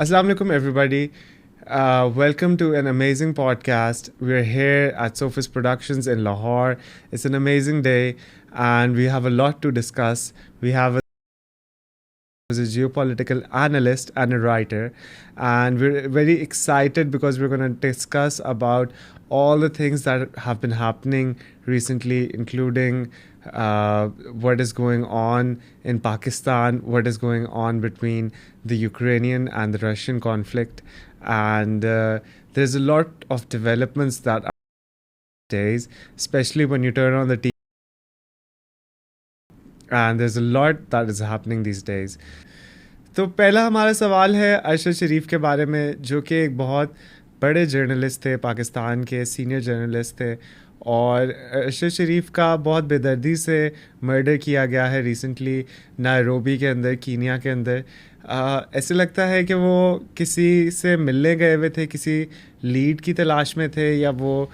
Assalamu alaikum, everybody. Welcome to an amazing podcast. We're here at Sophis Productions in Lahore. It's an amazing day, and we have a lot to discuss. We have a geopolitical analyst and a writer, and we're very excited because we're going to discuss about all the things that have been happening recently, including what is going on in Pakistan, what is going on between the Ukrainian and the Russian conflict, and there's a lot of developments that are days, especially when you turn on the TV, and there's a lot that is happening these days. तो पहला हमारा सवाल है अरशद शरीफ के बारे में, जो कि एक बहुत बड़े जर्नलिस्ट थे, पाकिस्तान के सीनियर जर्नलिस्ट थे, और अरशद शरीफ का बहुत बेदर्दी से मर्डर किया गया है रिसेंटली नायरोबी के अंदर, कीनिया के अंदर। ऐसे लगता है कि वो किसी से मिलने गए हुए थे, किसी लीड की तलाश में थे, या वो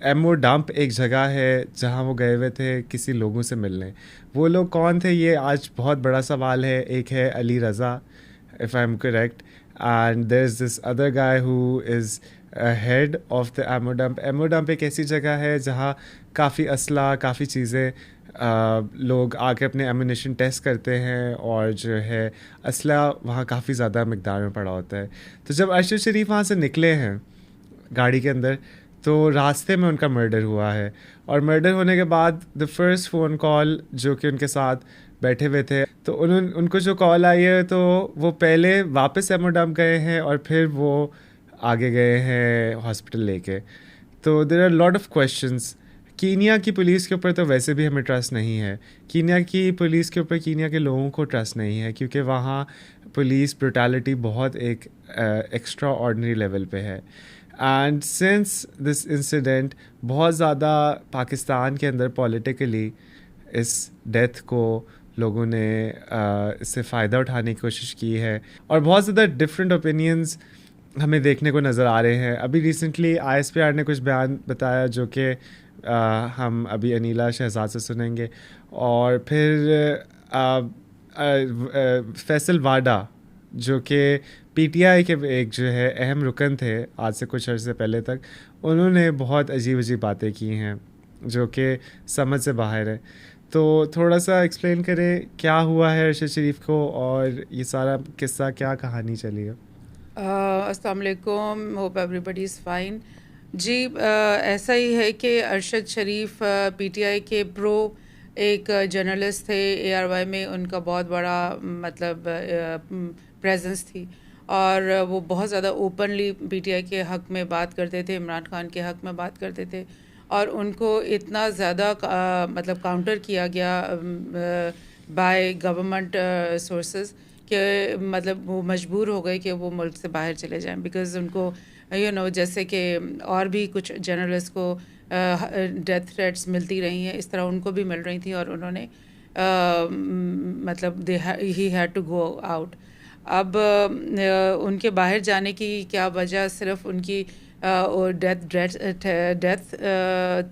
एमओ डंप एक जगह है जहाँ वो गए हुए थे किसी लोगों से मिलने। वो लोग कौन थे, ये आज बहुत बड़ा सवाल है। एक है Ali Raza, if I am correct, and there is this other guy who is head of the MO dump. MO dump एक ऐसी जगह है जहाँ काफ़ी असला, काफ़ी चीज़ें लोग आके अपने एमुनेशन टेस्ट करते हैं, और जो है असला वहाँ काफ़ी ज़्यादा मकदार में पड़ा होता है। तो जब अरशद शरीफ वहाँ से निकले हैं गाड़ी के अंदर, तो रास्ते में उनका मर्डर हुआ है, और मर्डर होने के बाद द फर्स्ट फ़ोन कॉल जो कि उनके साथ बैठे हुए थे, तो उनको जो कॉल आई है, तो वो पहले वापस एमओ डंप गए हैं और फिर वो आगे गए हैं हॉस्पिटल लेके। तो there are lot of questions. Kenya की पुलिस के ऊपर तो वैसे भी हमें ट्रस्ट नहीं है, कीनिया की पुलिस के ऊपर कीनिया के लोगों को ट्रस्ट नहीं है, क्योंकि वहाँ पुलिस ब्रुटैलिटी बहुत एक एक्स्ट्रा ऑर्डिनरी लेवल पे है। एंड सिंस दिस इंसिडेंट बहुत ज़्यादा पाकिस्तान के अंदर पॉलिटिकली इस डेथ को लोगों ने इससे फ़ायदा उठाने की कोशिश की है, और बहुत ज़्यादा डिफरेंट ओपिनियंस हमें देखने को नज़र आ रहे हैं। अभी रिसेंटली ISPR ने कुछ बयान बताया जो कि हम अभी अनीला शहजाद से सुनेंगे, और फिर फैसल वाडा जो कि PTI के एक जो है अहम रुकन थे आज से कुछ अर्से पहले तक, उन्होंने बहुत अजीब अजीब बातें की हैं जो कि समझ से बाहर है। तो थोड़ा सा एक्सप्लेन करें क्या हुआ है अरशद शरीफ को, और ये सारा किस्सा क्या कहानी चली है। अस्सलाम वालेकुम, होप एवरीबडी इज़ फाइन। जी, ऐसा ही है कि अरशद शरीफ PTI के प्रो एक जर्नलिस्ट थे। ARY में उनका बहुत बड़ा मतलब प्रेजेंस थी, और वो बहुत ज़्यादा ओपनली PTI के हक़ में बात करते थे, इमरान खान के हक़ में बात करते थे, और उनको इतना ज़्यादा मतलब काउंटर किया गया बाय गवर्नमेंट सोर्सेस कि मतलब वो मजबूर हो गए कि वो मुल्क से बाहर चले जाएं, बिकॉज़ उनको जैसे कि और भी कुछ जर्नलिस्ट को डेथ थ्रेट्स मिलती रही हैं, इस तरह उनको भी मिल रही थी, और उन्होंने मतलब he had to go out. अब उनके बाहर जाने की क्या वजह, सिर्फ उनकी डेथ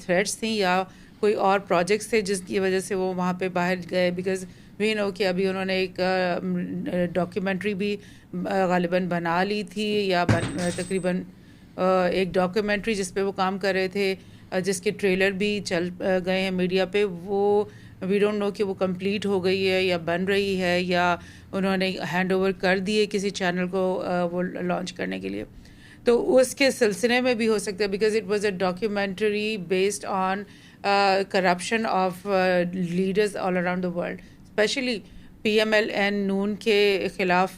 थ्रेट्स थी, या कोई और प्रोजेक्ट्स थे जिसकी वजह से वो वहाँ पे बाहर गए? बिकॉज़ वी नो कि अभी उन्होंने एक डॉक्यूमेंट्री भी गालिबन बना ली थी, या तकरीबन एक डॉक्यूमेंट्री जिस पे वो काम कर रहे थे, जिसके ट्रेलर भी चल गए हैं मीडिया पे। वो वी डोंट नो कि वो कंप्लीट हो गई है या बन रही है, या उन्होंने हैंड ओवर कर दिए किसी चैनल को वो लॉन्च करने के लिए। तो उसके सिलसिले में भी हो सकता है, because it was a documentary based on corruption of leaders all around the world, specially PML and Noon के ख़िलाफ़,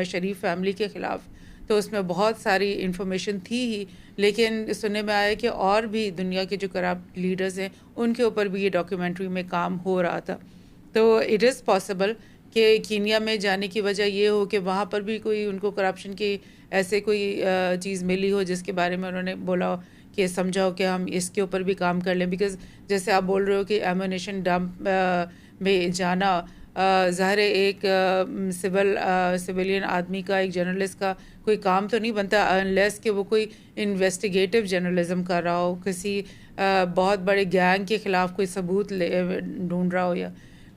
शरीफ फैमिली के ख़िलाफ़। तो उसमें बहुत सारी इन्फॉर्मेशन थी ही, लेकिन सुनने में आया कि और भी दुनिया के जो करप्ट लीडर्स हैं उनके ऊपर भी ये डॉक्यूमेंट्री में काम हो रहा था। तो इट इज़ पॉसिबल कि कीनिया में जाने की वजह ये हो कि वहाँ पर भी कोई उनको करप्शन की ऐसे कोई चीज़ मिली हो जिसके बारे में उन्होंने बोला हो कि समझाओ कि हम इसके ऊपर भी काम कर लें। बिकॉज़ जैसे आप बोल रहे हो कि एमुनेशन डंप में जाना, ज़ाहिर है एक सिविलियन आदमी का, एक जर्नलिस्ट का कोई काम तो नहीं बनता अनलेस कि वो कोई इन्वेस्टिगेटिव जर्नलिज्म कर रहा हो, किसी बहुत बड़े गैंग के ख़िलाफ़ कोई सबूत ढूंढ रहा हो, या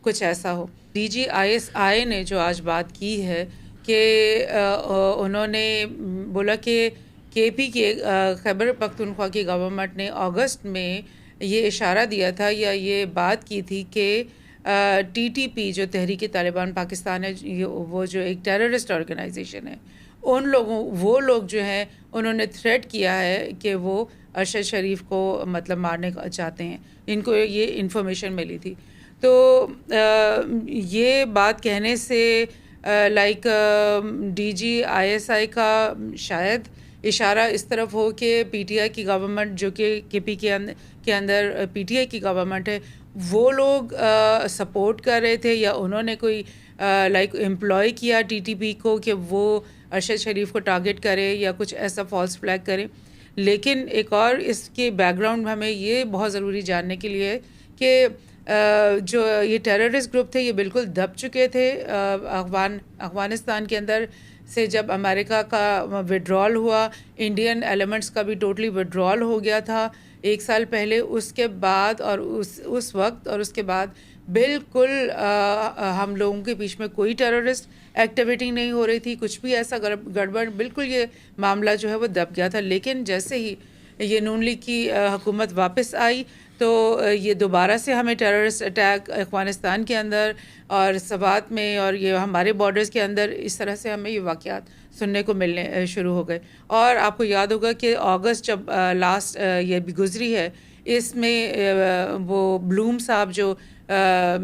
कुछ ऐसा हो। DG ISI ने जो आज बात की है कि उन्होंने बोला कि केपी के खैबर पख्तूनख्वा की गवर्नमेंट ने अगस्त में ये इशारा दिया था या ये बात की थी कि टीटीपी जो तहरीक तालिबान पाकिस्तान है, वो जो एक टेररिस्ट ऑर्गेनाइजेशन है, वो लोग जो हैं उन्होंने थ्रेट किया है कि वो अरशद शरीफ को मतलब मारने का चाहते हैं। इनको ये इन्फॉर्मेशन मिली थी। तो ये बात कहने से लाइक डीजी आईएसआई का शायद इशारा इस तरफ हो कि पीटीआई की गवर्नमेंट, जो कि केपी के अंदर पीटीआई की गवर्नमेंट है, वो लोग सपोर्ट कर रहे थे या उन्होंने कोई लाइक एम्प्लॉय किया टीटीपी को कि वो अरशद शरीफ को टारगेट करे या कुछ ऐसा फॉल्स फ्लैग करे। लेकिन एक और इसके बैकग्राउंड में हमें ये बहुत ज़रूरी जानने के लिए है कि जो ये टेररिस्ट ग्रुप थे ये बिल्कुल दब चुके थे। अफ़गानिस्तान के अंदर से जब अमेरिका का विड्रॉल हुआ, इंडियन एलिमेंट्स का भी टोटली विड्रॉल हो गया था 1 साल पहले। उसके बाद और उस वक्त और उसके बाद बिल्कुल हम लोगों के बीच में कोई टेररिस्ट एक्टिविटी नहीं हो रही थी, कुछ भी ऐसा गड़बड़, बिल्कुल ये मामला जो है वो दब गया था। लेकिन जैसे ही ये नून लीग की हुकूमत वापस आई तो ये दोबारा से हमें टेररिस्ट अटैक अफ़गानिस्तान के अंदर और सवात में और ये हमारे बॉर्डर्स के अंदर इस तरह से हमें ये वाक़यात सुनने को मिलने शुरू हो गए। और आपको याद होगा कि अगस्त जब लास्ट ये भी गुजरी है, इसमें वो ब्लूम साहब जो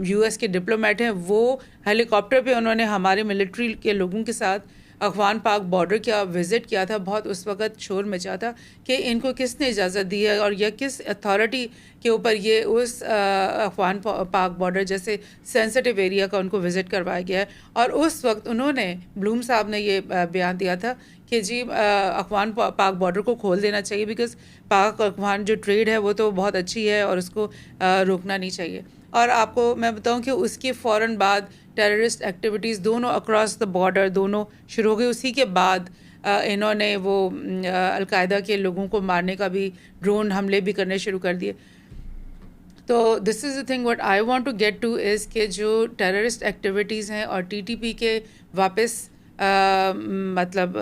यूएस के डिप्लोमेट हैं, वो हेलीकॉप्टर पे उन्होंने हमारे मिलिट्री के लोगों के साथ अफ़गान पाक बॉर्डर का विज़िट किया था। बहुत उस वक़्त शोर मचा था कि इनको किसने इजाज़त दी है और या किस अथॉरिटी के ऊपर ये उस अफ़गान पाक बॉर्डर जैसे सेंसिटिव एरिया का उनको विज़िट करवाया गया है। और उस वक्त उन्होंने, ब्लूम साहब ने ये बयान दिया था कि जी अफ़गान पाक बॉर्डर को खोल देना चाहिए, बिकॉज़ पाक अफ़गान जो ट्रेड है वो तो बहुत अच्छी है और उसको रोकना नहीं चाहिए। और आपको मैं बताऊं कि उसके फ़ौरन बाद टेररिस्ट एक्टिविटीज़ दोनों अक्रॉस द बॉर्डर दोनों शुरू हो गई। उसी के बाद इन्होंने वो अलकायदा के लोगों को मारने का भी ड्रोन हमले भी करने शुरू कर दिए। तो this is the thing what I want to get to is कि जो टेररिस्ट एक्टिविटीज़ हैं और टीटीपी के वापस मतलब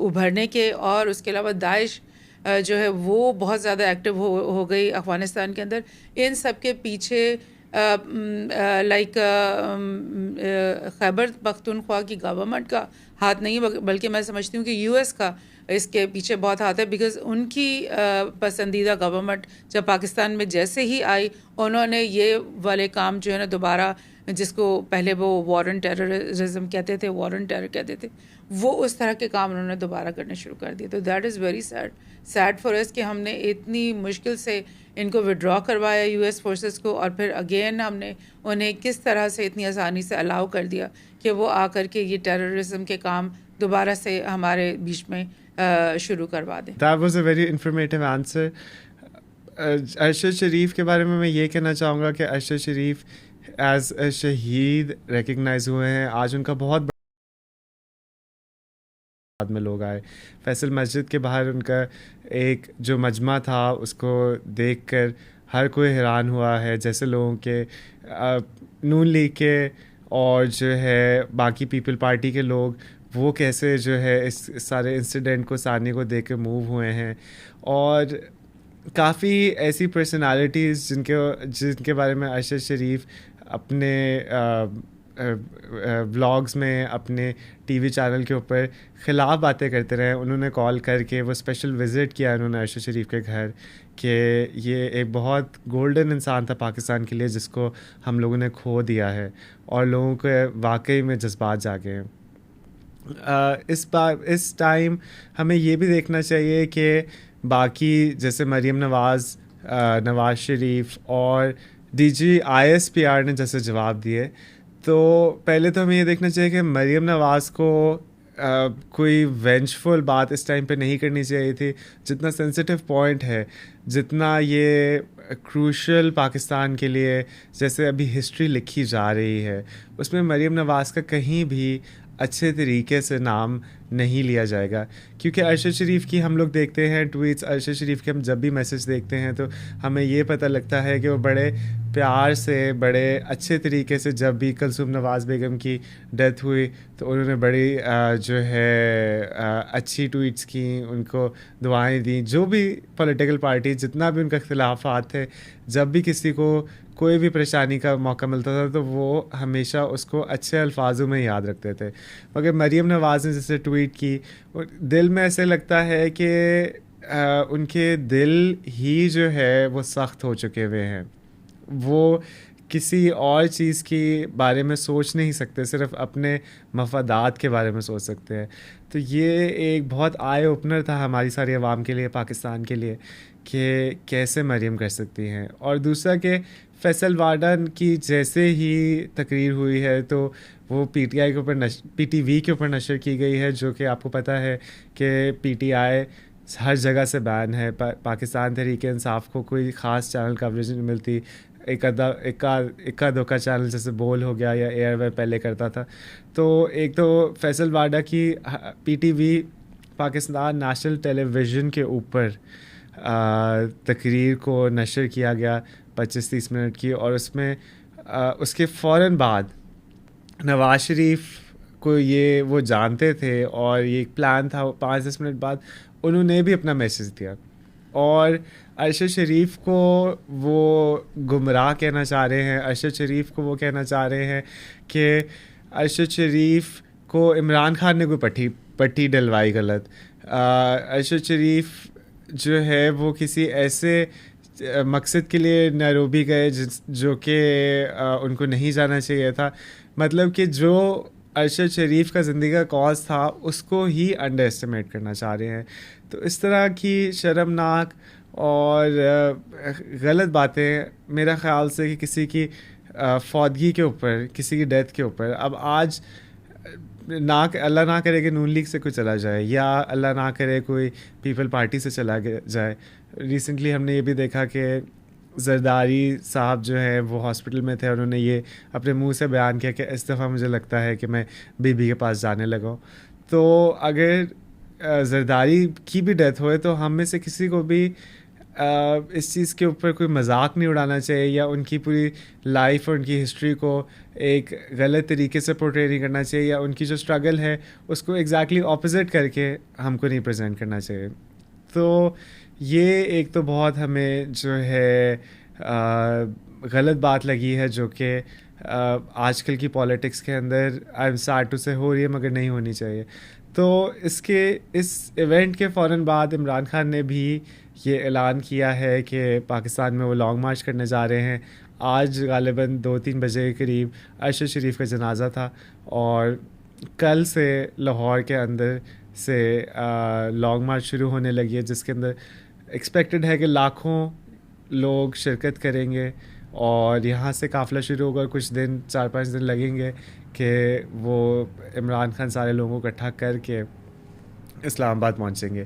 उभरने के, और उसके अलावा दाइश जो है वो बहुत ज़्यादा एक्टिव हो गई अफ़गानिस्तान के अंदर, इन सब के पीछे लाइक खैबर पख्तूनख्वा की गवर्नमेंट का हाथ नहीं, बल्कि मैं समझती हूँ कि यूएस का इसके पीछे बहुत हाथ है। बिकॉज़ उनकी पसंदीदा गवर्नमेंट जब पाकिस्तान में जैसे ही आई, उन्होंने ये वाले काम जो है ना दोबारा, जिसको पहले वो वॉर ऑन टेररिज्म कहते थे, वॉर ऑन टेरर कहते थे, वो उस तरह के काम उन्होंने दोबारा करने शुरू कर दिए। तो that is very sad for us कि हमने इतनी मुश्किल से इनको विड्रॉ करवाया यूएस फोर्सेस को, और फिर अगेन हमने उन्हें किस तरह से इतनी आसानी से अलाउ कर दिया कि वो आकर के ये टेररिज्म के काम दोबारा से हमारे बीच में शुरू करवा दें। That was a very informative answer. Arshad शरीफ के बारे में मैं ये कहना चाहूँगा कि अरशद शरीफ एज अ शहीद रिकग्नाइज हुए हैं। आज उनका बहुत बाद में लोग आए, फैसल मस्जिद के बाहर उनका एक जो मजमा था उसको देखकर हर कोई हैरान हुआ है। जैसे लोगों के नून लीग के और जो है बाकी पीपल पार्टी के लोग, वो कैसे जो है इस सारे इंसिडेंट को, सारनी को देख के मूव हुए हैं। और काफ़ी ऐसी पर्सनालिटीज़ जिनके बारे में अरशद शरीफ अपने व्लॉग्स में, अपने टीवी चैनल के ऊपर ख़िलाफ़ बातें करते रहे, उन्होंने कॉल करके वो स्पेशल विज़िट किया उन्होंने अरशद शरीफ के घर, कि ये एक बहुत गोल्डन इंसान था पाकिस्तान के लिए जिसको हम लोगों ने खो दिया है, और लोगों के वाकई में जज्बात जागे हैं। इस टाइम हमें ये भी देखना चाहिए कि बाकी जैसे मरीम नवाज़ शरीफ और डीजी आईएसपीआर ने जैसे जवाब दिए, तो पहले तो हमें ये देखना चाहिए कि मरीम नवाज़ को कोई वेंचफुल बात इस टाइम पे नहीं करनी चाहिए थी। जितना सेंसिटिव पॉइंट है, जितना ये क्रूशल पाकिस्तान के लिए जैसे अभी हिस्ट्री लिखी जा रही है, उसमें मरीम नवाज़ का कहीं भी अच्छे तरीके से नाम नहीं लिया जाएगा। क्योंकि अरशद शरीफ की हम लोग देखते हैं ट्वीट्स, अरशद शरीफ के हम जब भी मैसेज देखते हैं तो हमें ये पता लगता है कि वो बड़े प्यार से, बड़े अच्छे तरीके से, जब भी कुलसूम नवाज़ बेगम की डेथ हुई तो उन्होंने बड़ी जो है अच्छी ट्वीट्स की, उनको दुआएं दी। जो भी पॉलिटिकल पार्टी, जितना भी उनका इख्तिलाफात थे, जब भी किसी को कोई भी परेशानी का मौका मिलता था तो वो हमेशा उसको अच्छे अल्फाजों में याद रखते थे। मगर मरीम नवाज़ ने जैसे ट्वीट की, दिल में ऐसे लगता है कि उनके दिल ही जो है वो सख्त हो चुके हुए हैं। वो किसी और चीज़ के बारे में सोच नहीं सकते, सिर्फ अपने मफादात के बारे में सोच सकते हैं। तो ये एक बहुत आई ओपनर था हमारी सारी आवाम के लिए, पाकिस्तान के लिए, कि कैसे मरीम कर सकती हैं। और दूसरा कि फैसल वार्डन की जैसे ही तकरीर हुई है तो वो पीटीआई के ऊपर पीटीवी के ऊपर नशर की गई है, जो कि आपको पता है कि पीटीआई हर जगह से बैन है। पाकिस्तान तहरीक इंसाफ को कोई ख़ास चैनल कवरेज नहीं मिलती। इक्का दुक्का चैनल जैसे बोल हो गया या एयरवेव पहले करता था। तो एक तो फैसल वाडा की पीटीवी, पाकिस्तान नेशनल टेलीविज़न के ऊपर तकरीर को नशर किया गया 25-30 मिनट की, और उसमें उसके फ़ौरन बाद नवाज शरीफ को ये वो जानते थे और ये एक प्लान था। 5-10 मिनट बाद उन्होंने भी अपना मैसेज दिया, और अरशद शरीफ को वो गुमराह कहना चाह रहे हैं। अरशद शरीफ को वो कहना चाह रहे हैं कि अरशद शरीफ को इमरान खान ने कोई पट्टी डलवाई गलत। अरशद शरीफ जो है वो किसी ऐसे मकसद के लिए नैरोबी गए जो कि उनको नहीं जाना चाहिए था। मतलब कि जो अरशद शरीफ का ज़िंदगी का कॉज था उसको ही अंडर एस्टिमेट करना चाह रहे हैं। तो इस तरह की शर्मनाक और गलत बातें, मेरा ख़्याल से कि किसी की फौतगी के ऊपर, किसी की डेथ के ऊपर, अब आज अल्लाह ना करे कि नून लीग से कोई चला जाए, या अल्लाह ना करे कोई पीपल पार्टी से चला जाए। रिसेंटली हमने ये भी देखा कि जरदारी साहब जो है वो हॉस्पिटल में थे, उन्होंने ये अपने मुंह से बयान किया कि इस दफ़ा मुझे लगता है कि मैं बीबी के पास जाने लगा हूँ। तो अगर जरदारी की भी डेथ होए तो हम में से किसी को भी इस चीज़ के ऊपर कोई मजाक नहीं उड़ाना चाहिए, या उनकी पूरी लाइफ और उनकी हिस्ट्री को एक गलत तरीके से पोर्ट्रे नहीं करना चाहिए, या उनकी जो स्ट्रगल है उसको एग्जैक्टली ऑपोजिट करके हमको नहीं प्रेजेंट करना चाहिए। तो ये एक तो बहुत हमें जो है गलत बात लगी है, जो कि आजकल की पॉलिटिक्स के अंदर आई एम सैड टू से हो रही है, मगर नहीं होनी चाहिए। तो इस इवेंट के फ़ौरन बाद इमरान खान ने भी ये ऐलान किया है कि पाकिस्तान में वो लॉन्ग मार्च करने जा रहे हैं। आज गालिबन 2-3 बजे के करीब अरशद शरीफ का जनाज़ा था, और कल से लाहौर के अंदर से लॉन्ग मार्च शुरू होने लगी है, जिसके अंदर एक्सपेक्टेड है कि लाखों लोग शिरकत करेंगे, और यहाँ से काफ़िला शुरू होगा। कुछ दिन, 4-5 दिन लगेंगे कि वो इमरान खान सारे लोगों को इकट्ठा करके इस्लामाबाद पहुँचेंगे।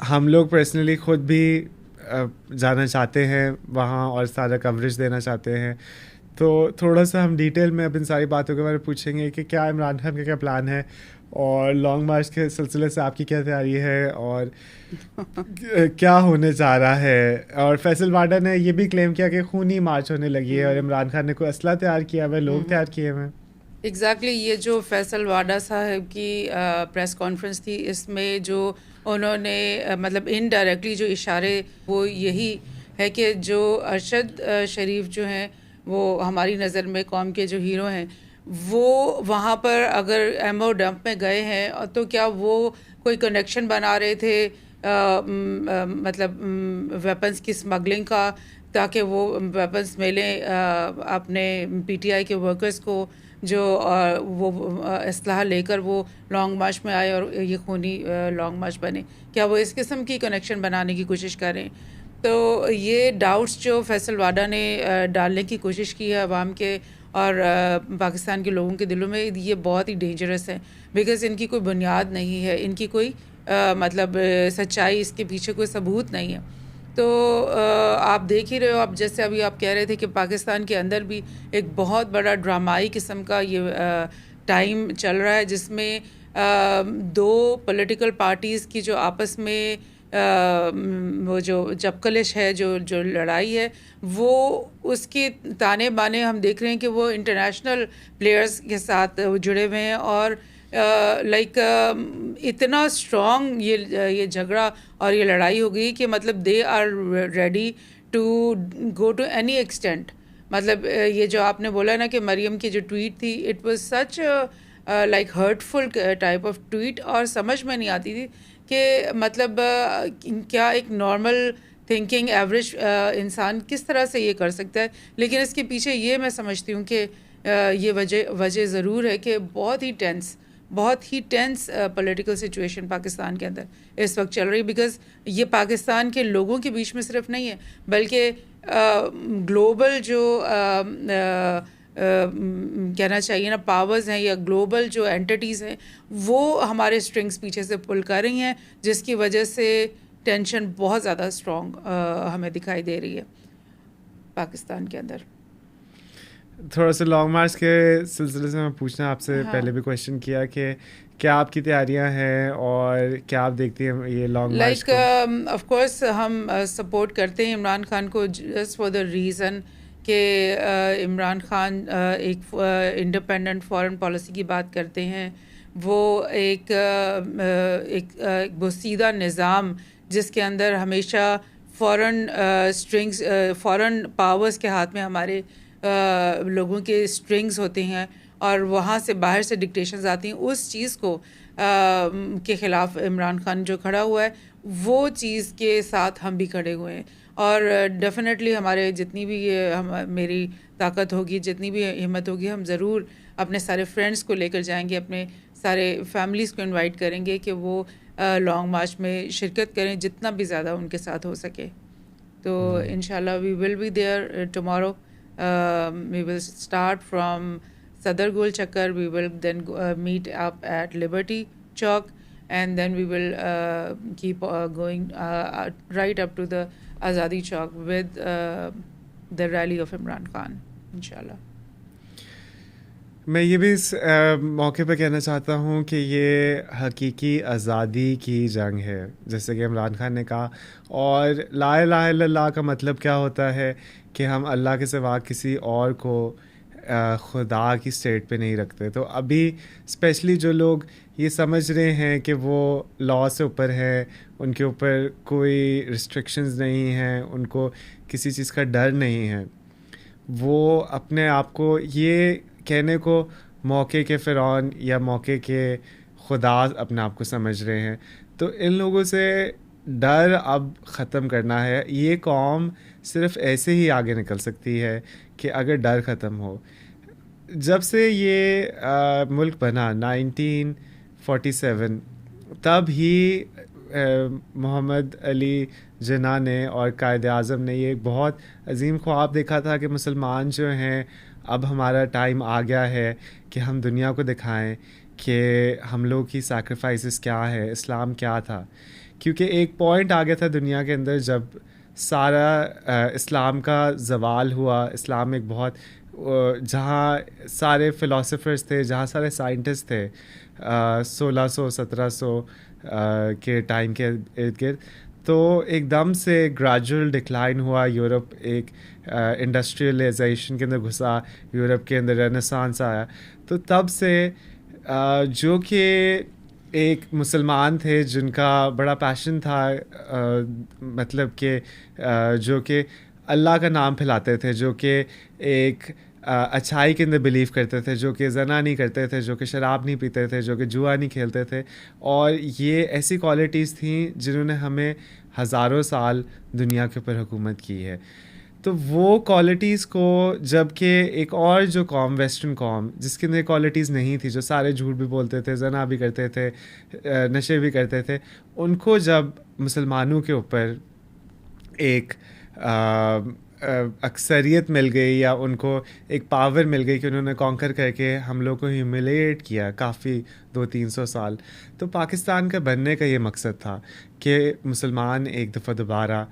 हम लोग पर्सनली ख़ुद भी जाना चाहते हैं वहाँ और सारा कवरेज देना चाहते हैं। तो थोड़ा सा हम डिटेल में अब इन सारी बातों के बारे में पूछेंगे कि क्या इमरान खान का क्या प्लान है, और लॉन्ग मार्च के सिलसिले से आपकी क्या तैयारी है, और क्या होने जा रहा है। और फैसल वाडा ने ये भी क्लेम किया कि खूनी मार्च होने लगी है, और इमरान खान ने कोई असला तैयार किया हुआ है, लोग तैयार किए हुए हैं। एग्जैक्टली ये जो फैसल वाडा साहब की प्रेस कॉन्फ्रेंस थी, इसमें जो उन्होंने मतलब इनडायरेक्टली जो इशारे, वो यही है कि जो अरशद शरीफ जो हैं वो हमारी नज़र में कौम के जो हीरो हैं, वो वहाँ पर अगर एमओ डंप में गए हैं तो क्या वो कोई कनेक्शन बना रहे थे मतलब वेपन्स की स्मगलिंग का, ताकि वो वेपन्स मिलें अपने पीटीआई के वर्कर्स को, जो वो असलहा लेकर वो लॉन्ग मार्च में आए और ये खूनी लॉन्ग मार्च बने। क्या वो इस किस्म की कनेक्शन बनाने की कोशिश करें? तो ये डाउट्स जो फैसल वाडा ने डालने की कोशिश की है अवाम के और पाकिस्तान के लोगों के दिलों में, ये बहुत ही डेंजरस है, बिकॉज़ इनकी कोई बुनियाद नहीं है, इनकी कोई मतलब सच्चाई, इसके पीछे कोई सबूत नहीं है। तो आप देख ही रहे हो, अब जैसे अभी आप कह रहे थे कि पाकिस्तान के अंदर भी एक बहुत बड़ा ड्रामाई किस्म का ये टाइम चल रहा है, जिसमें दो पॉलिटिकल पार्टीज़ की जो आपस में वो जो जबकलिश है, जो जो लड़ाई है, वो उसके ताने बाने हम देख रहे हैं कि वो इंटरनेशनल प्लेयर्स के साथ जुड़े हुए हैं और इतना स्ट्रॉन्ग ये झगड़ा और ये लड़ाई हो गई कि मतलब they are ready to go to any extent. मतलब ये जो आपने बोला ना कि मरियम की जो ट्वीट थी, it was such like hurtful type of tweet, और समझ में नहीं आती थी कि मतलब क्या एक नॉर्मल थिंकिंग एवरेज इंसान किस तरह से ये कर सकता है। लेकिन इसके पीछे ये मैं समझती हूँ कि ये वजह ज़रूर है कि बहुत ही टेंस पॉलिटिकल सिचुएशन पाकिस्तान के अंदर इस वक्त चल रही, बिकॉज़ ये पाकिस्तान के लोगों के बीच में सिर्फ नहीं है, बल्कि ग्लोबल जो कहना चाहिए ना पावर्स हैं या ग्लोबल जो एंटिटीज़ हैं, वो हमारे स्ट्रिंग्स पीछे से पुल कर रही हैं, जिसकी वजह से टेंशन बहुत ज़्यादा स्ट्रॉन्ग हमें दिखाई दे रही है पाकिस्तान के अंदर। थोड़ा सा लॉन्ग मार्च के सिलसिले से मैं पूछना आपसे हाँ। पहले भी क्वेश्चन किया कि क्या आपकी तैयारियां हैं और क्या आप देखती हैं ये लॉन्ग मार्च को? ऑफ कोर्स हम सपोर्ट करते हैं इमरान खान को, जस्ट फॉर द रीज़न कि इमरान खान एक इंडिपेंडेंट फॉरेन पॉलिसी की बात करते हैं। वो एक बोसीदा निज़ाम जिसके अंदर हमेशा फॉरेन स्ट्रिंग्स, फॉरेन पावर्स के हाथ में हमारे लोगों के स्ट्रिंग्स होते हैं और वहाँ से बाहर से डिक्टेशंस आती हैं, उस चीज़ को के ख़िलाफ़ इमरान खान जो खड़ा हुआ है, वो चीज़ के साथ हम भी खड़े हुए हैं। और डेफिनेटली हमारे जितनी भी मेरी ताकत होगी, जितनी भी हिम्मत होगी, हम ज़रूर अपने सारे फ्रेंड्स को लेकर जाएंगे, अपने सारे फैमिलीज़ को इनवाइट करेंगे कि वो लॉन्ग मार्च में शिरकत करें जितना भी ज़्यादा उनके साथ हो सके। तो इंशाल्लाह we will be there tomorrow. We will start from Sadar Gol Chakkar, we will then meet up at Liberty Chalk, and then we will keep going right up to the Azadi Chalk with the rally of Imran Khan, inshallah. मैं ये भी इस मौके पे कहना चाहता हूँ कि ये हकीकी आज़ादी की जंग है, जैसे कि इमरान खान ने कहा। और ला इलाहा इल्लल्लाह का मतलब क्या होता है कि हम अल्लाह के सिवा किसी और को खुदा की स्टेट पे नहीं रखते। तो अभी स्पेशली जो लोग ये समझ रहे हैं कि वो लॉ से ऊपर है, उनके ऊपर कोई रिस्ट्रिक्शंस नहीं हैं, उनको किसी चीज़ का डर नहीं है, वो अपने आप को ये कहने को मौके के फ़िरौन या मौके के खुदा अपने आप को समझ रहे हैं। तो इन लोगों से डर अब ख़त्म करना है। ये कौम सिर्फ़ ऐसे ही आगे निकल सकती है कि अगर डर ख़त्म हो। जब से ये मुल्क बना 1947, तब ही मोहम्मद अली जिन्ना ने और कायद आज़म ने ये बहुत अजीम ख्वाब देखा था कि मुसलमान जो हैं, अब हमारा टाइम आ गया है कि हम दुनिया को दिखाएं कि हम लोग की सैक्रिफाइसेस क्या है, इस्लाम क्या था। क्योंकि एक पॉइंट आ गया था दुनिया के अंदर जब सारा इस्लाम का ज़वाल हुआ। इस्लाम एक बहुत जहाँ सारे फ़िलासफ़र्स थे, जहाँ सारे साइंटिस्ट थे 1600-1700 के टाइम के इर्द गिर्द, तो एकदम से ग्रेजुअल डिक्लाइन हुआ। यूरोप एक इंडस्ट्रियलाइजेशन के अंदर घुसा, यूरोप के अंदर रेनेसांस आया। तो तब से जो कि एक मुसलमान थे जिनका बड़ा पैशन था, मतलब कि जो कि अल्लाह का नाम फैलाते थे, जो कि एक अच्छाई के अंदर बिलीव करते थे, जो कि ज़ना नहीं करते थे, जो कि शराब नहीं पीते थे, जो कि जुआ नहीं खेलते थे। और ये ऐसी क्वालिटीज़ थी जिन्होंने हमें हज़ारों साल दुनिया के ऊपर हुकूमत की है। तो वो क्वालिटीज़ को जबकि एक और जो कौम, वेस्टर्न कौम, जिसके अंदर क्वालिटीज़ नहीं थी, जो सारे झूठ भी बोलते थे, जना भी करते थे, नशे भी करते थे, उनको जब मुसलमानों के ऊपर एक अक्सरियत मिल गई या उनको एक पावर मिल गई कि उन्होंने कॉन्कर करके हम लोग को ह्यूमिलेट किया काफ़ी 200-300 साल, तो पाकिस्तान का बनने का ये मकसद था कि मुसलमान एक दफ़ा दोबारा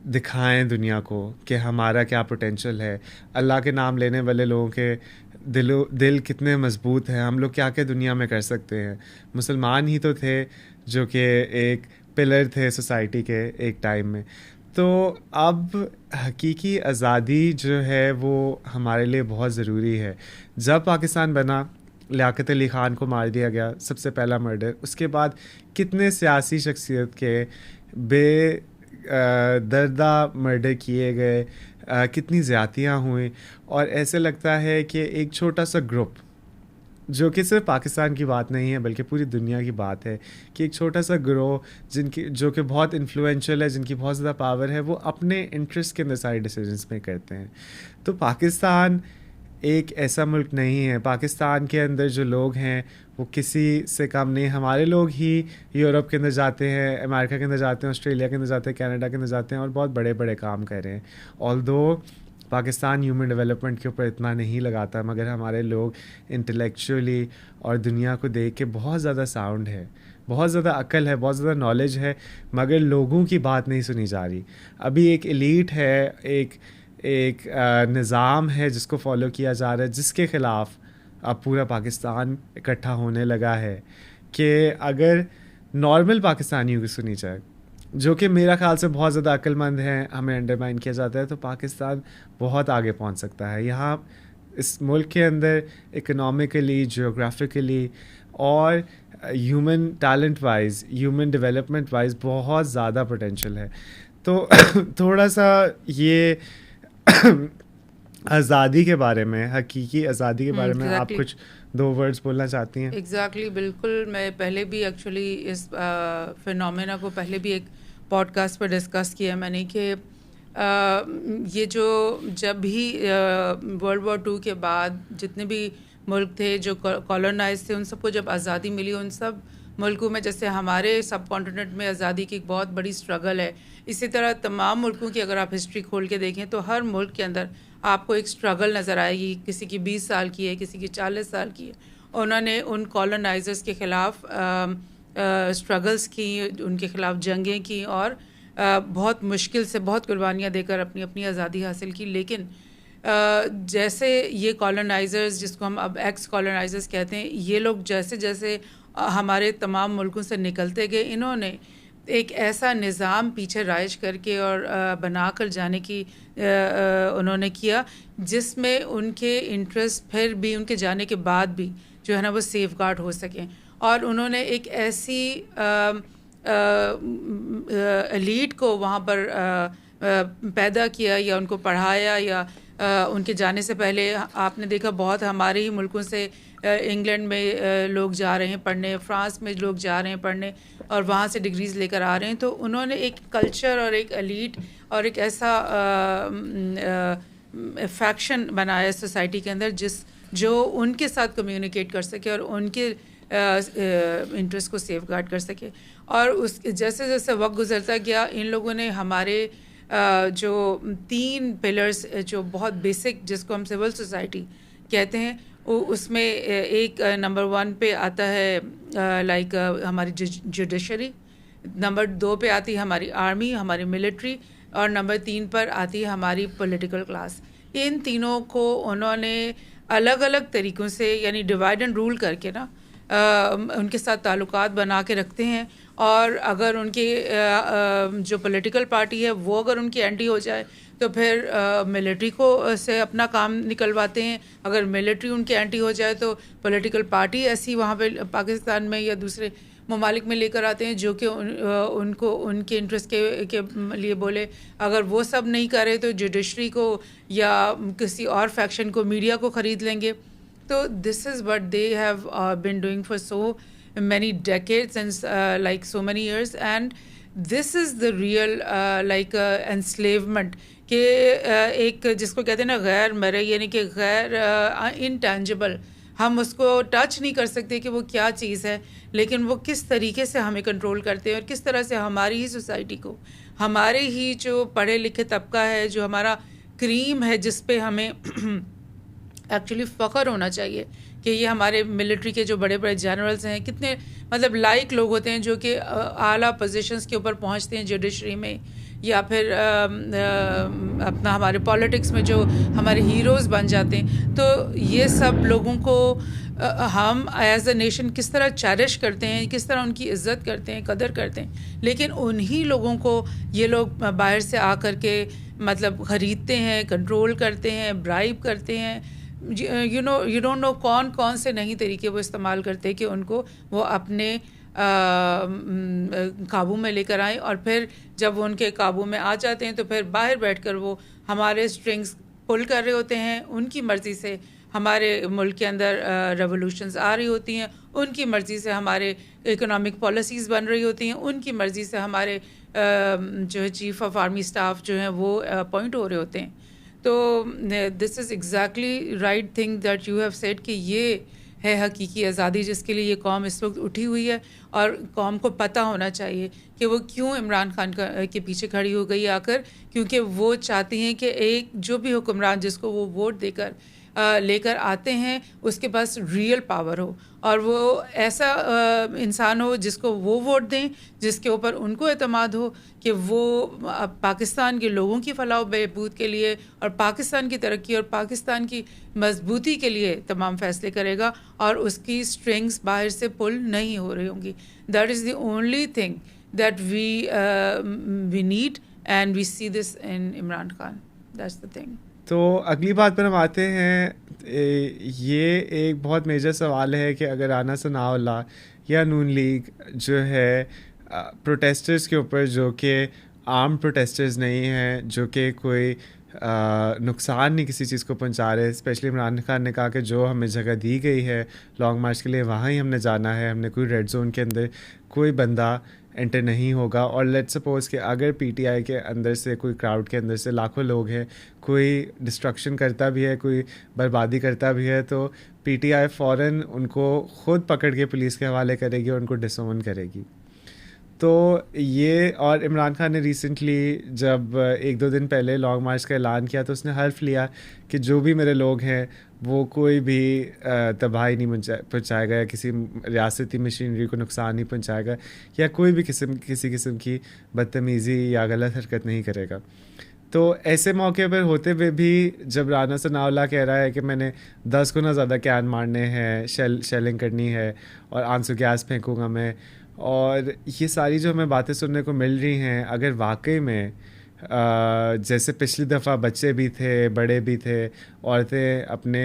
दिखाएं दुनिया को कि हमारा क्या पोटेंशियल है, अल्लाह के नाम लेने वाले लोगों के दिल कितने मज़बूत हैं, हम लोग क्या क्या दुनिया में कर सकते हैं। मुसलमान ही तो थे जो कि एक पिलर थे सोसाइटी के एक टाइम में। तो अब हकीकी आज़ादी जो है वो हमारे लिए बहुत ज़रूरी है। जब पाकिस्तान बना, लियाकत अली ख़ान को मार दिया गया, सबसे पहला मर्डर। उसके बाद कितने सियासी शख्सियत के दर्दा मर्डर किए गए, कितनी ज़्यादतियाँ हुई। और ऐसे लगता है कि एक छोटा सा ग्रुप, जो कि सिर्फ पाकिस्तान की बात नहीं है बल्कि पूरी दुनिया की बात है, कि एक छोटा सा ग्रोह जो कि बहुत इन्फ्लुएंशियल है, जिनकी बहुत ज़्यादा पावर है, वो अपने इंटरेस्ट के अंदर सारे डिसीजंस में करते हैं। तो पाकिस्तान एक ऐसा मुल्क नहीं है। पाकिस्तान के अंदर जो लोग हैं वो किसी से कम नहीं। हमारे लोग ही यूरोप के अंदर जाते हैं, अमेरिका के अंदर जाते हैं, ऑस्ट्रेलिया के अंदर जाते हैं, कनाडा के अंदर जाते हैं और बहुत बड़े बड़े काम कर रहे हैं। ऑल्दो पाकिस्तान ह्यूमन डेवलपमेंट के ऊपर इतना नहीं लगाता, मगर हमारे लोग इंटेलेक्चुअली और दुनिया को देख के बहुत ज़्यादा साउंड है, बहुत ज़्यादा अक्ल है, बहुत ज़्यादा नॉलेज है, मगर लोगों की बात नहीं सुनी जा रही। अभी एक एलीट है, एक निज़ाम है जिसको फॉलो किया जा रहा है, जिसके ख़िलाफ़ अब पूरा पाकिस्तान इकट्ठा होने लगा है कि अगर नॉर्मल पाकिस्तानियों की सुनी जाए, जो कि मेरा ख्याल से बहुत ज़्यादा अक्लमंद हैं, हमें अंडरमाइन किया जाता है, तो पाकिस्तान बहुत आगे पहुंच सकता है। यहाँ इस मुल्क के अंदर इकोनॉमिकली, जियोग्राफिकली और human talent wise, human development wise बहुत ज़्यादा पोटेंशियल है। तो थोड़ा सा ये आज़ादी के बारे में, हकीकी आज़ादी के बारे में आप कुछ 2 वर्ड्स बोलना चाहती हैं? एग्जैक्टली बिल्कुल। मैं पहले भी एक्चुअली इस फिनोमेना को पहले भी एक पॉडकास्ट पर डिस्कस किया मैंने कि ये जो जब भी वर्ल्ड वॉर 2 के बाद जितने भी मुल्क थे जो कॉलोनाइज थे, उन सबको जब आज़ादी मिली, उन सब मुल्कों में, जैसे हमारे सब कॉन्टिनेंट में आज़ादी की एक बहुत बड़ी स्ट्रगल है, इसी तरह तमाम मुल्कों की अगर आप हिस्ट्री खोल के देखें तो हर मुल्क के अंदर आपको एक स्ट्रगल नज़र आएगी। किसी की 20 साल की है, किसी की 40 साल की है। उन्होंने उन कॉलोनाइजर्स के ख़िलाफ़ स्ट्रगल्स की, उनके ख़िलाफ़ जंगें की और बहुत मुश्किल से बहुत कुर्बानियाँ देकर अपनी अपनी आज़ादी हासिल की। लेकिन जैसे ये कॉलोनाइजर्स, जिसको हम अब एक्स कॉलोनाइजर्स कहते हैं, ये लोग जैसे जैसे हमारे तमाम मुल्कों से निकलते गए, इन्होंने एक ऐसा निज़ाम पीछे राइज करके और बना कर जाने की उन्होंने किया जिसमें उनके इंटरेस्ट फिर भी उनके जाने के बाद भी जो है ना वो सेफ गार्ड हो सकें। और उन्होंने एक ऐसी एलीट को वहाँ पर पैदा किया या उनको पढ़ाया, या उनके जाने से पहले आपने देखा बहुत हमारे ही मुल्कों से इंग्लैंड में लोग जा रहे हैं पढ़ने, फ्रांस में लोग जा रहे हैं पढ़ने और वहाँ से डिग्रीज़ लेकर आ रहे हैं। तो उन्होंने एक कल्चर और एक एलीट और एक ऐसा फैक्शन बनाया सोसाइटी के अंदर जो उनके साथ कम्युनिकेट कर सके और उनके इंटरेस्ट को सेफ गार्ड कर सके। और उस जैसे जैसे वक्त गुजरता गया, इन लोगों ने हमारे जो 3 पिलर्स जो बहुत बेसिक, जिसको हम सिविल सोसाइटी कहते हैं, उसमें एक नंबर 1 पे आता है लाइक हमारी जुडिशरी, नंबर 2 पे आती है हमारी आर्मी, हमारी मिलिट्री, और नंबर 3 पर आती है हमारी पॉलिटिकल क्लास। इन तीनों को उन्होंने अलग अलग तरीक़ों से, यानी डिवाइड एंड रूल करके ना उनके साथ ताल्लुकात बना के रखते हैं। और अगर उनके जो पॉलिटिकल पार्टी है वो अगर उनकी एंटी हो जाए तो फिर मिलिट्री को से अपना काम निकलवाते हैं। अगर मिलिट्री उनके एंटी हो जाए तो पॉलिटिकल पार्टी ऐसी वहाँ पे पाकिस्तान में या दूसरे ममालिक में लेकर आते हैं जो कि उनको उनके इंटरेस्ट के लिए बोले। अगर वो सब नहीं करे तो जुडिशरी को या किसी और फैक्शन को, मीडिया को ख़रीद लेंगे। तो this is what they have been doing for so many decades and like so many years, and this is the real like enslavement के एक जिसको कहते हैं ना गैर मरे, यानी कि गैर intangible, हम उसको टच नहीं कर सकते कि वो क्या चीज़ है, लेकिन वो किस तरीके से हमें कंट्रोल करते हैं और किस तरह से हमारी ही सोसाइटी को, हमारे ही जो पढ़े लिखे तबका है, जो हमारा क्रीम है, जिस पे हमें एक्चुअली फ़ख्र होना चाहिए कि ये हमारे मिलिट्री के जो बड़े बड़े जनरल्स हैं, कितने मतलब लाइक लोग होते हैं जो कि आला पोजीशंस के ऊपर पहुंचते हैं जुडिशरी में, या फिर अपना हमारे पॉलिटिक्स में जो हमारे हीरोज़ बन जाते हैं, तो ये सब लोगों को हम एज अ नेशन किस तरह चेरिश करते हैं, किस तरह उनकी इज़्ज़त करते हैं, कदर करते हैं, लेकिन उन्हीं लोगों को ये लोग बाहर से आकर के मतलब ख़रीदते हैं, कंट्रोल करते हैं, ब्राइब करते हैं। यू डोंट नो कौन कौन से नई तरीके वो इस्तेमाल करते हैं कि उनको वो अपने काबू में लेकर आएँ, और फिर जब वो उनके काबू में आ जाते हैं तो फिर बाहर बैठकर वो हमारे स्ट्रिंग्स पुल कर रहे होते हैं। उनकी मर्ज़ी से हमारे मुल्क के अंदर रेवोल्यूशंस आ रही होती हैं, उनकी मर्ज़ी से हमारे इकोनॉमिक पॉलिसीज़ बन रही होती हैं, उनकी मर्ज़ी से हमारे जो है चीफ़ ऑफ आर्मी स्टाफ जो हैं वो अपॉइंट हो रहे होते हैं। तो this is exactly right thing that you have said कि ये है हकीकी आज़ादी जिसके लिए ये कौम इस वक्त उठी हुई है, और कौम को पता होना चाहिए कि वो क्यों इमरान खान के पीछे खड़ी हो गई आकर, क्योंकि वो चाहती हैं कि एक जो भी हुक्मरान जिसको वो वोट देकर लेकर आते हैं उसके पास रियल पावर हो, और वो ऐसा इंसान हो जिसको वो वोट दें, जिसके ऊपर उनको एतमाद हो कि वो पाकिस्तान के लोगों की फलाह बहबूद के लिए और पाकिस्तान की तरक्की और पाकिस्तान की मजबूती के लिए तमाम फैसले करेगा, और उसकी स्ट्रिंग्स बाहर से पुल नहीं हो रही होंगी। That is the only thing that we need, and we see this in Imran Khan. That's the thing. तो अगली बात पर हम आते हैं। ये एक बहुत मेजर सवाल है कि अगर राना सनाउल्लाह या नून लीग जो है प्रोटेस्टर्स के ऊपर, जो कि आर्म प्रोटेस्टर्स नहीं हैं, जो कि कोई नुकसान नहीं किसी चीज़ को पहुंचा रहे, स्पेशली इमरान खान ने कहा कि जो हमें जगह दी गई है लॉन्ग मार्च के लिए वहाँ ही हमने जाना है, हमने कोई रेड जोन के अंदर कोई बंदा एंटर नहीं होगा। और लेट्स सपोज़ कि अगर पीटीआई के अंदर से, कोई क्राउड के अंदर से लाखों लोग हैं, कोई डिस्ट्रक्शन करता भी है, कोई बर्बादी करता भी है, तो पीटीआई फ़ौरन उनको ख़ुद पकड़ के पुलिस के हवाले करेगी और उनको डिसोन करेगी। तो ये, और इमरान खान ने रिसेंटली जब 1-2 दिन पहले लॉन्ग मार्च का ऐलान किया तो उसने हल्फ लिया कि जो भी मेरे लोग हैं वो कोई भी तबाही नहीं पहुंचाएगा, या किसी रियासती मशीनरी को नुकसान नहीं पहुंचाएगा, या कोई भी किसी किस्म की बदतमीज़ी या गलत हरकत नहीं करेगा। तो ऐसे मौके पर होते हुए भी जब राना सनाउल्लाह कह रहा है कि मैंने 10 गुना ज़्यादा कैन मारने हैं, शेलिंग करनी है और आंसू गैस फेंकूँगा मैं, और ये सारी जो हमें बातें सुनने को मिल रही हैं, अगर वाकई में जैसे पिछली दफ़ा बच्चे भी थे, बड़े भी थे, औरतें अपने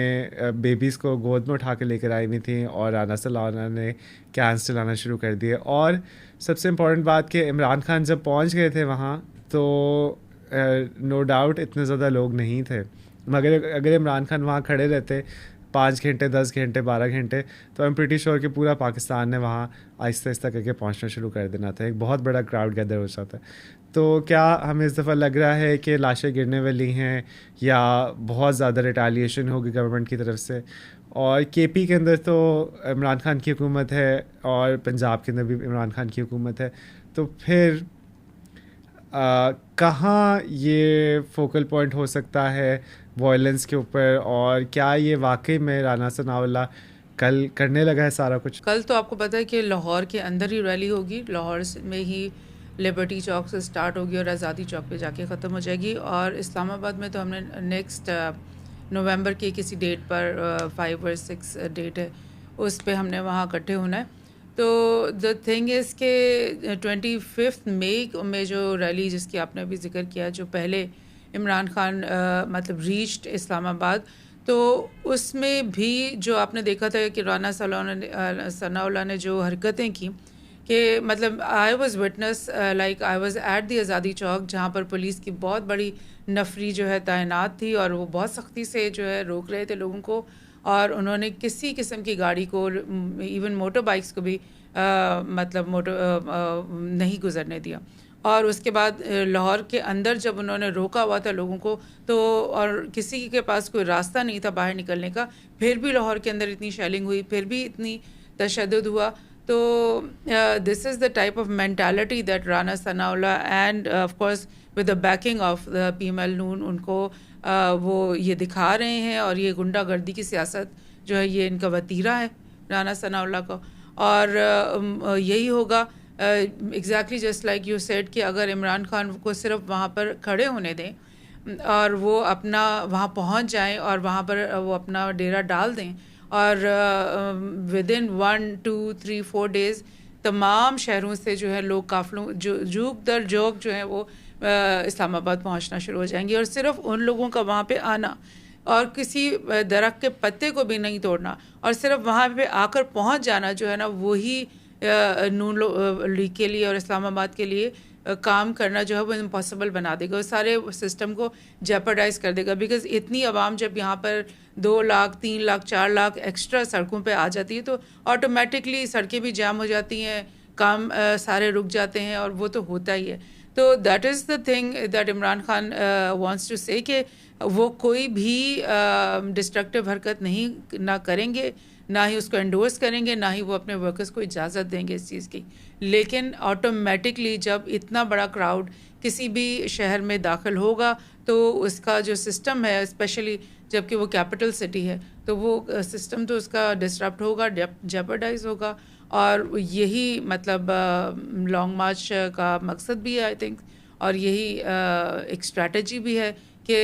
बेबीज़ को गोद में उठा के लेकर आई हुई थी और राना सनाउल्लाह ने कैंस चलाना शुरू कर दिए, और सबसे इम्पॉर्टेंट बात कि इमरान खान जब पहुंच गए थे वहाँ तो नो डाउट इतने ज़्यादा लोग नहीं थे, मगर अगर इमरान खान वहाँ खड़े रहते 5 घंटे, 10 घंटे, 12 घंटे, तो आई एम प्रीटी श्योर कि पूरा पाकिस्तान ने वहाँ आहिस्ता आहिस्ता करके पहुँचना शुरू कर देना था, एक बहुत बड़ा क्राउड गैदर हो जाता। तो क्या हमें इस दफ़ा लग रहा है कि लाशें गिरने वाली हैं, या बहुत ज़्यादा रिटालिएशन होगी गवर्नमेंट की तरफ से? और केपी के अंदर तो इमरान खान की हुकूमत है और पंजाब के अंदर भी इमरान खान की हुकूमत है, तो फिर कहाँ ये फोकल पॉइंट हो सकता है वायलेंस के ऊपर, और क्या ये वाकई में राना सनाउल्लाह कल करने लगा है सारा कुछ? कल तो आपको पता है कि लाहौर के अंदर ही रैली होगी, लाहौर में ही लिबर्टी चौक से स्टार्ट होगी और आज़ादी चौक पे जाके ख़त्म हो जाएगी, और इस्लामाबाद में तो हमने नेक्स्ट नवंबर के किसी डेट पर 5 और 6 डेट है, उस पे हमने वहाँ इकट्ठे होना है। तो द थिंग इज़ के 25 मई में जो रैली जिसकी आपने अभी जिक्र किया, जो पहले इमरान खान मतलब रीच्ड इस्लामाबाद, तो उसमें भी जो आपने देखा था कि राना सनाउल्लाह ने जो हरकतें की, कि मतलब I was witness like I was at the आज़ादी चौक, जहाँ पर पुलिस की बहुत बड़ी नफरी जो है तैनात थी, और वो बहुत सख्ती से जो है रोक रहे थे लोगों को, और उन्होंने किसी किस्म की गाड़ी को, इवन मोटर बाइक्स को भी मतलब नहीं गुजरने दिया। और उसके बाद लाहौर के अंदर जब उन्होंने रोका हुआ था लोगों को, तो और किसी के पास कोई रास्ता नहीं था बाहर निकलने का, फिर भी लाहौर के अंदर इतनी शेलिंग हुई, फिर भी इतनी तशद्दुद हुआ। तो this is the type of mentality that Rana Sanaullah and of course with the backing of the PML Noon उनको वो ये दिखा रहे हैं, और ये गुंडागर्दी की सियासत जो है ये इनका वतीरा है राना सनाउल्लाह को, और यही होगा exactly just like you said कि अगर इमरान खान को सिर्फ वहाँ पर खड़े होने दें और वो अपना वहाँ पहुँच जाएं और वहाँ पर वो अपना डेरा डाल दें और विद इन 1 2 3 4 डेज़ तमाम शहरों से जो है लोग काफ़िलों जो जूक दर जोक जो है वो इस्लामाबाद पहुंचना शुरू हो जाएंगे और सिर्फ उन लोगों का वहाँ पे आना और किसी दरख्त के पत्ते को भी नहीं तोड़ना और सिर्फ वहाँ पे आकर पहुँच जाना जो है ना वही नून लीग के लिए और इस्लामाबाद के लिए काम करना जो है वो इम्पॉसिबल बना देगा, उस सारे सिस्टम को जेपरडाइज कर देगा। बिकॉज इतनी आवाम जब यहाँ पर 2 लाख 3 लाख 4 लाख एक्स्ट्रा सड़कों पे आ जाती है तो ऑटोमेटिकली सड़कें भी जाम हो जाती हैं, काम सारे रुक जाते हैं और वो तो होता ही है। तो that is the thing that Imran Khan wants to say कि वो कोई भी डिस्ट्रक्टिव हरकत नहीं ना करेंगे, ना ही उसको एंडोर्स करेंगे, ना ही वो अपने वर्कर्स को इजाज़त देंगे इस चीज़ की। लेकिन ऑटोमेटिकली जब इतना बड़ा क्राउड किसी भी शहर में दाखिल होगा तो उसका जो सिस्टम है, स्पेशली जबकि वो कैपिटल सिटी है, तो वो सिस्टम तो उसका डिसरप्ट होगा, जेपरडाइज होगा। और यही मतलब लॉन्ग मार्च का मकसद भी है आई थिंक, और यही एक स्ट्रैटेजी भी है कि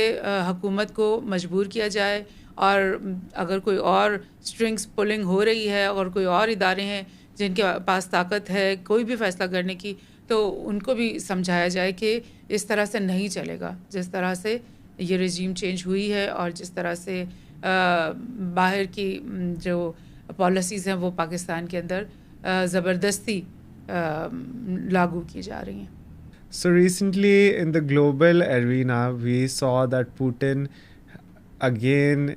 हुकूमत को मजबूर किया जाए और अगर कोई और स्ट्रिंग्स पुलिंग हो रही है और कोई और इदारे हैं जिनके पास ताकत है कोई भी फ़ैसला करने की, तो उनको भी समझाया जाए कि इस तरह से नहीं चलेगा जिस तरह से ये रजीम चेंज हुई है और जिस तरह से बाहर की जो पॉलिसीज़ हैं वो पाकिस्तान के अंदर ज़बरदस्ती लागू की जा रही हैं। So recently in the global arena, we saw that Putin again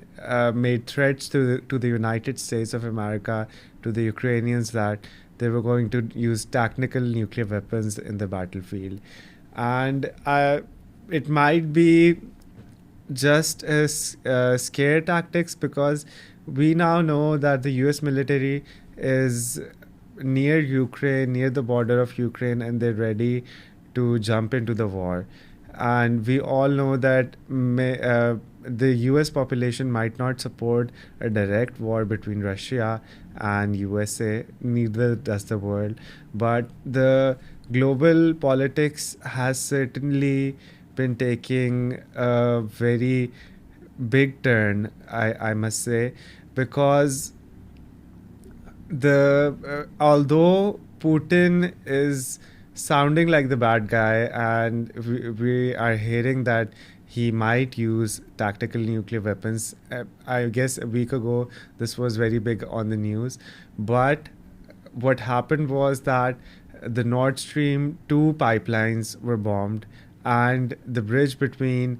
made threats to the United States of America, to the Ukrainians, that they were going to use tactical nuclear weapons in the battlefield. And it might be just as scare tactics, because we now know that the US military is near Ukraine, near the border of Ukraine, and they're ready to jump into the war. And we all know that the US population might not support a direct war between Russia and USA, neither does the world. But the global politics has certainly been taking a very big turn, I must say, because although Putin is sounding like the bad guy, and we are hearing that he might use tactical nuclear weapons. I guess a week ago this was very big on the news, but what happened was that the Nord Stream 2 pipelines were bombed, and the bridge between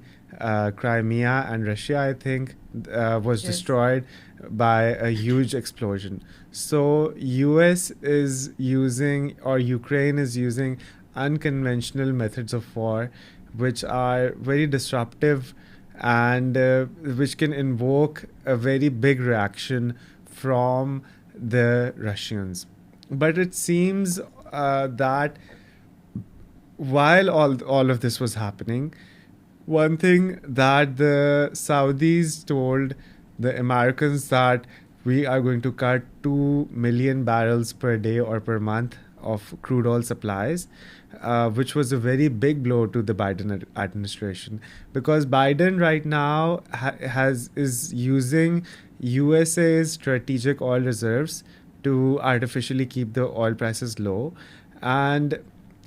Crimea and Russia, I think, was destroyed by a huge explosion. So US is using, or Ukraine is using, unconventional methods of war, which are very disruptive and which can invoke a very big reaction from the Russians. But it seems that while all of this was happening, one thing that the Saudis told the Americans, that we are going to cut 2 million barrels per day or per month of crude oil supplies, which was a very big blow to the Biden administration, because Biden right now is using USA's strategic oil reserves to artificially keep the oil prices low, and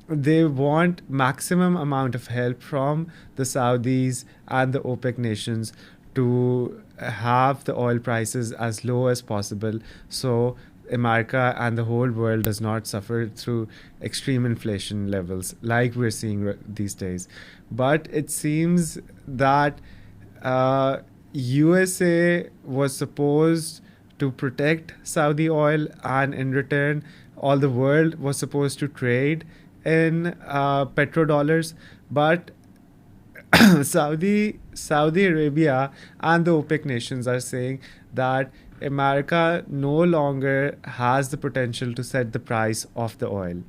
they want maximum amount of help from the Saudis and the OPEC nations to have the oil prices as low as possible, so America and the whole world does not suffer through extreme inflation levels like we're seeing these days. But it seems that USA was supposed to protect Saudi oil, and in return all the world was supposed to trade in petrodollars. But Saudi Arabia and the OPEC nations are saying that America no longer has the potential to set the price of the oil.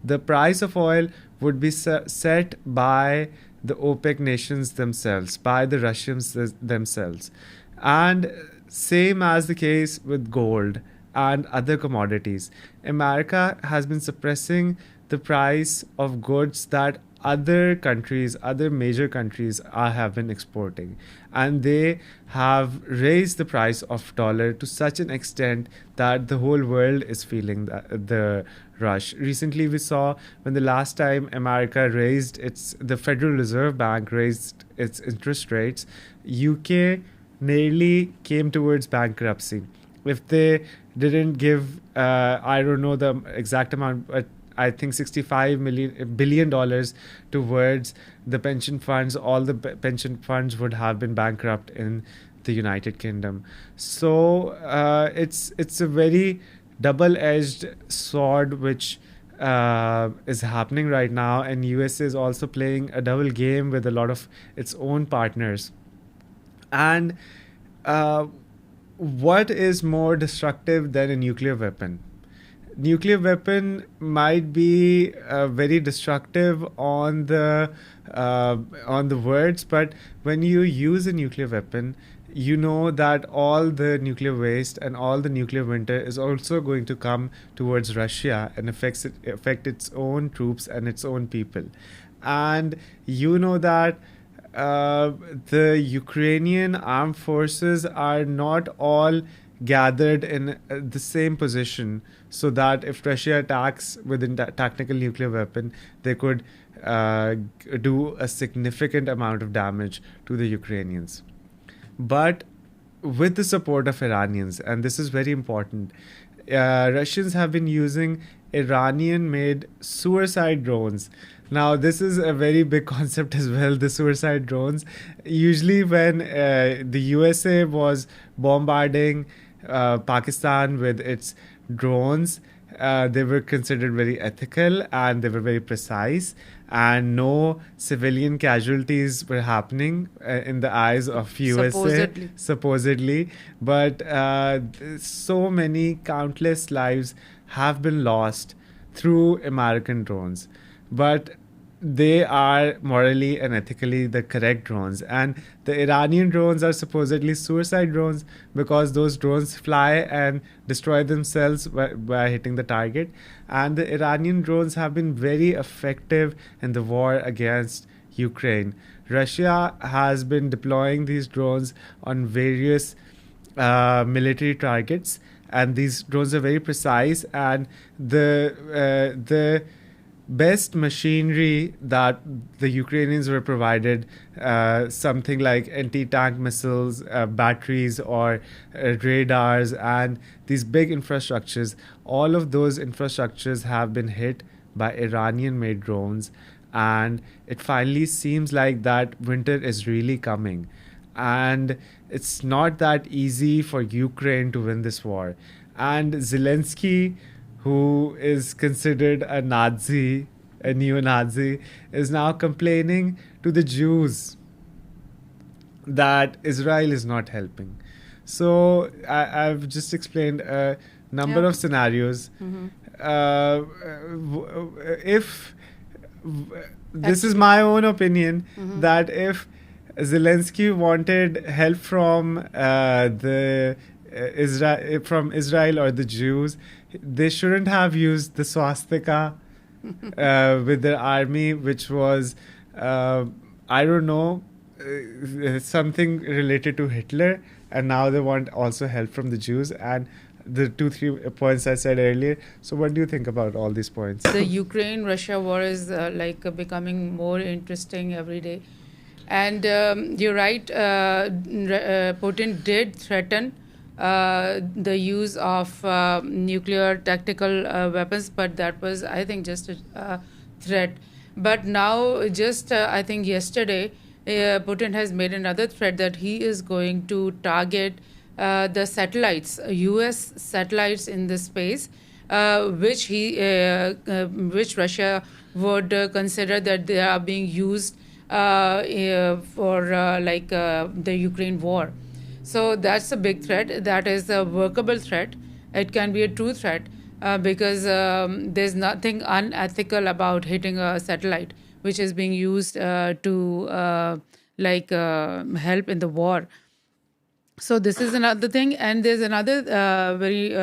The price of oil would be set by the OPEC nations themselves, by the Russians themselves. And same as the case with gold and other commodities. America has been suppressing the price of goods that other major countries have been exporting, and they have raised the price of dollar to such an extent that the whole world is feeling the rush. Recently, we saw when the last time the Federal Reserve Bank raised its interest rates, UK nearly came towards bankruptcy. If they didn't give, I don't know the exact amount, but I think $65 billion towards the pension funds, all the pension funds would have been bankrupt in the United Kingdom. So it's a very double-edged sword which is happening right now, and US is also playing a double game with a lot of its own partners. And uh, what is more destructive than a nuclear weapon? Nuclear weapon might be very destructive on the words, but when you use a nuclear weapon, you know that all the nuclear waste and all the nuclear winter is also going to come towards Russia and affect its own troops and its own people. And you know that uh, the Ukrainian armed forces are not all gathered in the same position, so that if Russia attacks with a tactical nuclear weapon, they could do a significant amount of damage to the Ukrainians. But with the support of Iranians, and this is very important, Russians have been using Iranian made suicide drones. Now, this is a very big concept as well, the suicide drones. Usually, when the USA was bombarding Pakistan with its drones, they were considered very ethical and they were very precise, and no civilian casualties were happening in the eyes of USA supposedly. But so many countless lives have been lost through American drones. But they are morally and ethically the correct drones, and the Iranian drones are supposedly suicide drones because those drones fly and destroy themselves by hitting the target. And the Iranian drones have been very effective in the war against Ukraine. Russia has been deploying these drones on various military targets, and these drones are very precise, and the best machinery that the Ukrainians were provided, something like anti-tank missiles, batteries, or radars, and these big infrastructures, all of those infrastructures have been hit by Iranian-made drones. And it finally seems like that winter is really coming. And it's not that easy for Ukraine to win this war. And Zelensky, who is considered a Nazi, a neo-Nazi, is now complaining to the Jews that Israel is not helping. So I've just explained a number of scenarios. If this is my own opinion, that if Zelensky wanted help from from Israel or the Jews, they shouldn't have used the swastika with their army, which was, I don't know, something related to Hitler, and now they want also help from the Jews and the 2-3 points I said earlier. So what do you think about all these points? The Ukraine-Russia war is becoming more interesting every day. And you're right, Putin did threaten the use of nuclear tactical weapons, but that was, I think, just a threat. But now, I think yesterday, Putin has made another threat that he is going to target the satellites, US satellites in the space, which Russia would consider that they are being used for the Ukraine war. So that's a big threat. That is a workable threat. It can be a true threat because there's nothing unethical about hitting a satellite, which is being used to help in the war. So this is another thing, and there's another very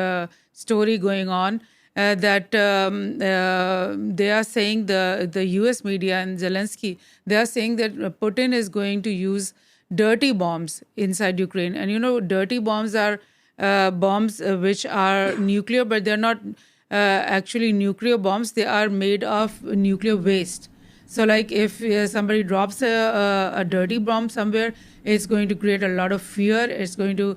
story going on that they are saying, the U.S. media and Zelensky, they are saying that Putin is going to use dirty bombs inside Ukraine. And dirty bombs are bombs which are nuclear, but they're not actually nuclear bombs. They are made of nuclear waste. So, like, if somebody drops a dirty bomb somewhere, it's going to create a lot of fear. It's going to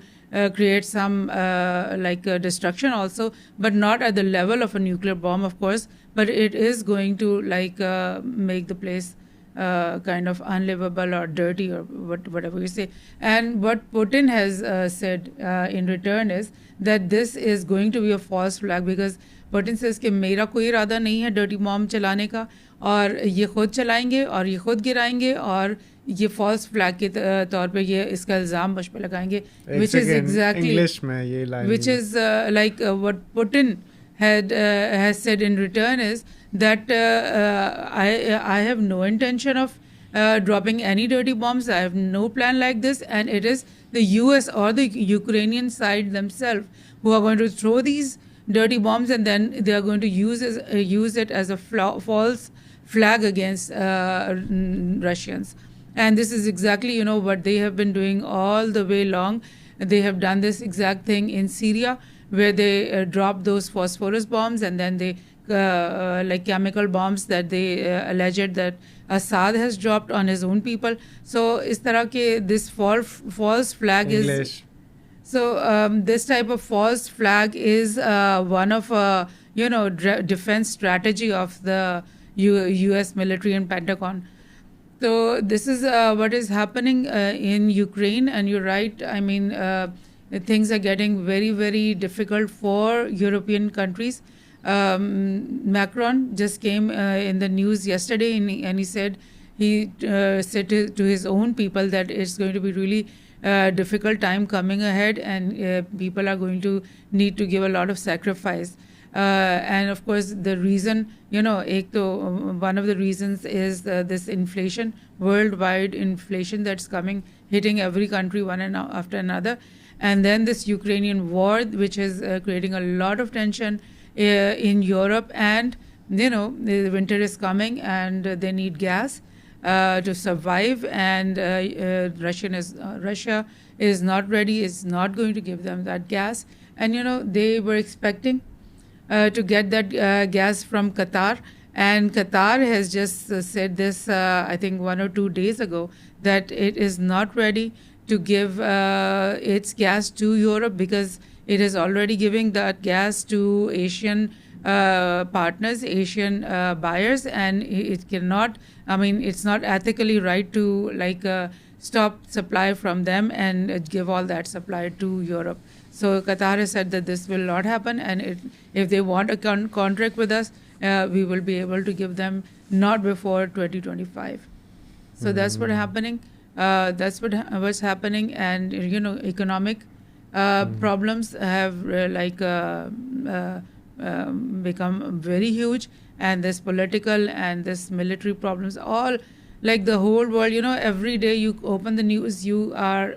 create some destruction also, but not at the level of a nuclear bomb, of course. But it is going to make the place kind of unlivable or dirty or whatever you say. And what Putin has said in return is that this is going to be a false flag, because Putin says कि मेरा कोई इरादा नहीं है dirty bomb चलाने का, और ये खुद चलाएंगे और ये खुद गिराएंगे और ये false flag के तौर पे ये इसका इल्ज़ाम मुझ पे लगाएंगे, which is exactly English में ये line which is what Putin has said in return is that I have no intention of dropping any dirty bombs. I have no plan like this, and it is the US or the Ukrainian side themselves who are going to throw these dirty bombs, and then they are going to use it as a false flag against Russians. And this is exactly what they have been doing all the way long. They have done this exact thing in Syria, where they dropped those phosphorus bombs, and then they like chemical bombs that they alleged that Assad has dropped on his own people. So is tarah ke this false flag English. is so this type of false flag is one of defense strategy of the US military and Pentagon. So this is what is happening in Ukraine, and you're right. I mean, things are getting very, very difficult for European countries. Macron just came in the news yesterday, and he said to his own people that it's going to be really difficult time coming ahead, and people are going to need to give a lot of sacrifice. And of course, the reason, one of the reasons is this inflation, worldwide inflation that's hitting every country one after another. And then this Ukrainian war, which is creating a lot of tension in Europe. And, the winter is coming, and they need gas to survive. And Russia is not ready, is not going to give them that gas. And, they were expecting to get that gas from Qatar. And Qatar has just said this, I think 1 or 2 days ago, that it is not ready to give its gas to Europe, because it is already giving that gas to Asian partners, Asian buyers, and it cannot, it's not ethically right to stop supply from them and give all that supply to Europe. So Qatar has said that this will not happen, and if they want a contract with us, we will be able to give them not before 2025. So that's what's happening. That's what's happening, and economic problems have become very huge, and this political and this military problems, all like the whole world. Every day you open the news, you are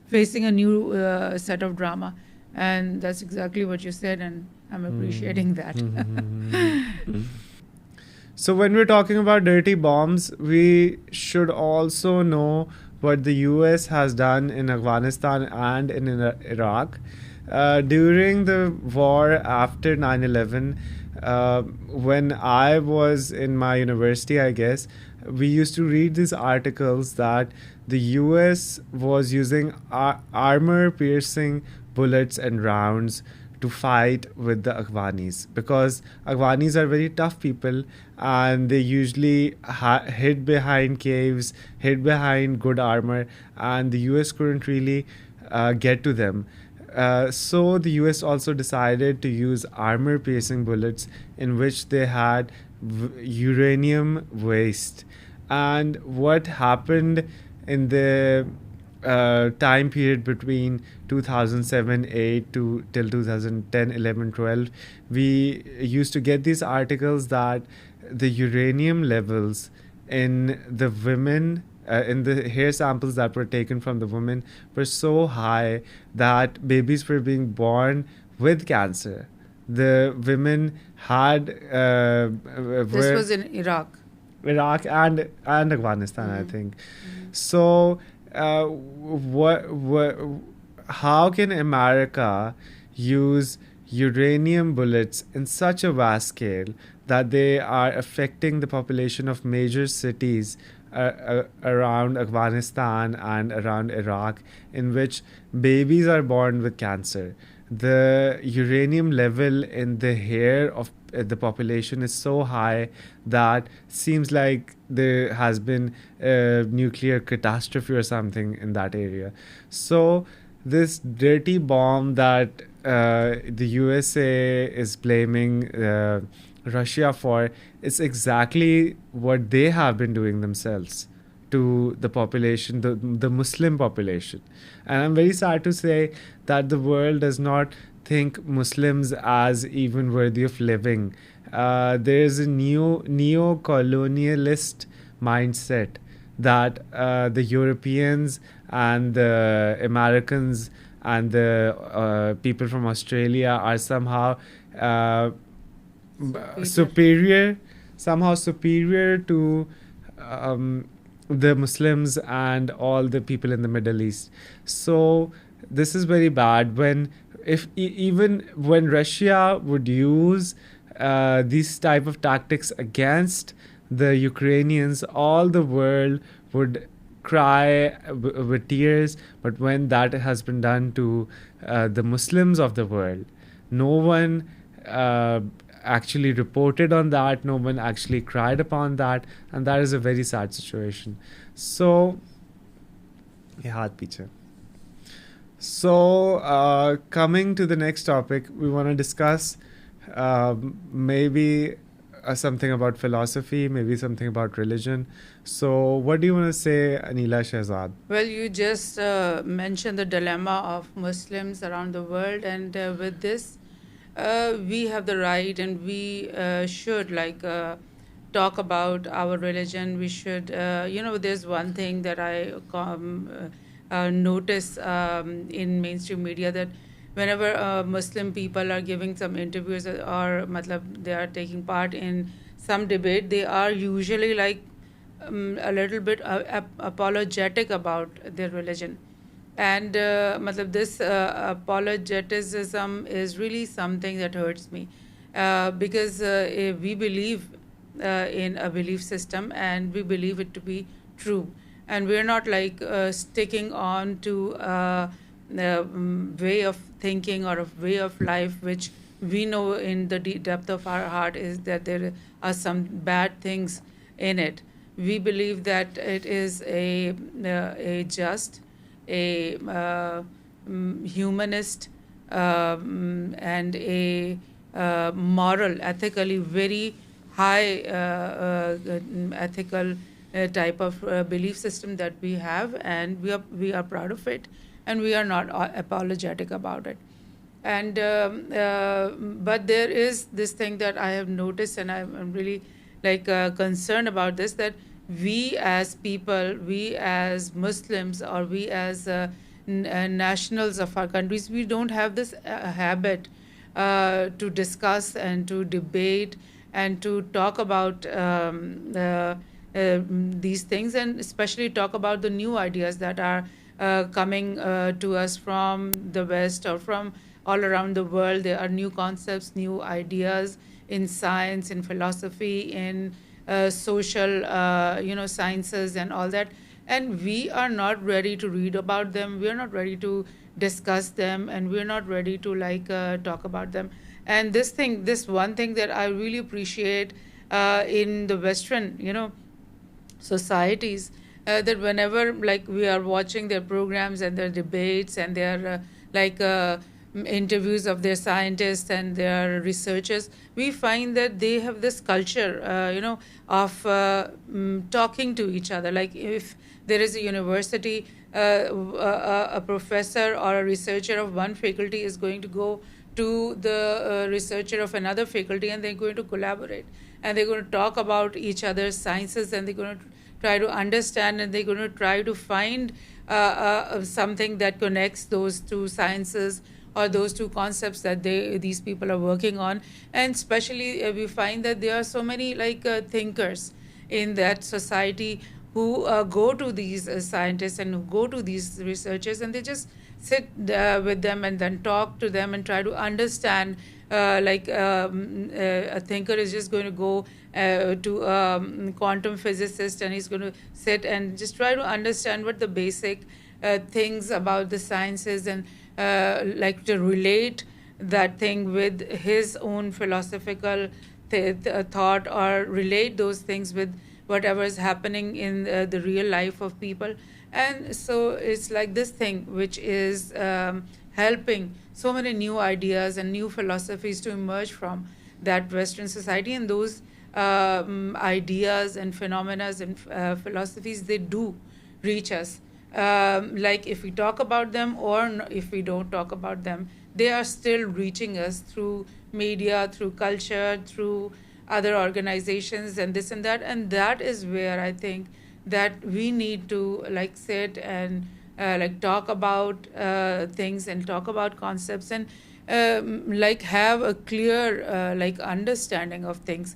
facing a new set of drama, and that's exactly what you said, and I'm appreciating that. So when we're talking about dirty bombs, we should also know what the US has done in Afghanistan and in Iraq. During the war after 9/11, when I was in my university, I guess, we used to read these articles that the US was using armor-piercing bullets and rounds to fight with the Afghanis, because Afghanis are very tough people, and they usually hid behind caves, hid behind good armor, and the US couldn't really get to them. So the US also decided to use armor-piercing bullets in which they had uranium waste. And what happened in the time period between 2007-8 to till 2010-11-12, we used to get these articles that the uranium levels in the women in the hair samples that were taken from the women were so high that babies were being born with cancer. The women had This were was in Iraq. Iraq and Afghanistan, I think. So, what how can America use uranium bullets in such a vast scale that they are affecting the population of major cities around Afghanistan and around Iraq, in which babies are born with cancer? The uranium level in the hair of the population is so high that seems like there has been a nuclear catastrophe or something in that area. So this dirty bomb that the USA is blaming Russia for is exactly what they have been doing themselves to the population, the Muslim population. And I'm very sad to say that the world does not think Muslims as even worthy of living. There is a neo-colonialist mindset that the Europeans and the Americans and the people from Australia are somehow superior to the Muslims and all the people in the Middle East. So this is very bad. Even when Russia would use these type of tactics against the Ukrainians, all the world would cry with tears. But when that has been done to the Muslims of the world, no one actually reported on that, no one actually cried upon that, and that is a very sad situation. So coming to the next topic, we want to discuss maybe something about philosophy, maybe something about religion. So what do you want to say, Aneela Shahzad? Well, you just mentioned the dilemma of Muslims around the world, and with this, we have the right, and we should talk about our religion. We should, there's one thing that I notice in mainstream media, that whenever Muslim people are giving some interviews or they are taking part in some debate, they are usually a little bit apologetic about their religion. And this apologeticism is really something that hurts me, because we believe in a belief system, and we believe it to be true, and we're not sticking on to a way of thinking or a way of life which we know in the depth of our heart is that there are some bad things in it. We believe that it is a just, a humanist, and a moral, ethically very high ethical type of belief system that we have, and we are proud of it, and we are not apologetic about it. And but there is this thing that I have noticed, and I'm really concerned about this, that we as people, we as Muslims, or we as nationals of our countries, we don't have this habit to discuss and to debate and to talk about these things, and especially talk about the new ideas that are coming to us from the West or from all around the world. There are new concepts, new ideas in science, in philosophy, in social sciences and all that, and we are not ready to read about them, we are not ready to discuss them, and we are not ready to talk about them. And this one thing that I really appreciate in the Western societies, that whenever we are watching their programs and their debates and their interviews of their scientists and their researchers, we find that they have this culture, of talking to each other. Like if there is a university, a professor or a researcher of one faculty is going to go to the researcher of another faculty, and they're going to collaborate, and they're going to talk about each other's sciences, and they're going to try to understand, and they're going to try to find something that connects those two sciences or those two concepts that these people are working on. And especially we find that there are so many thinkers in that society who go to these scientists and who go to these researchers, and they just sit with them and then talk to them and try to understand. A thinker is just going to go to a quantum physicist, and he's going to sit and just try to understand what the basic things about the sciences, and to relate that thing with his own philosophical thought, or relate those things with whatever is happening in the real life of people. And so it's like this thing which is helping so many new ideas and new philosophies to emerge from that Western society. And those ideas and phenomena and philosophies, they do reach us. If we talk about them or if we don't talk about them, they are still reaching us through media, through culture, through other organizations and this and that. And that is where I think that we need to sit and talk about things and talk about concepts, and have a clear understanding of things.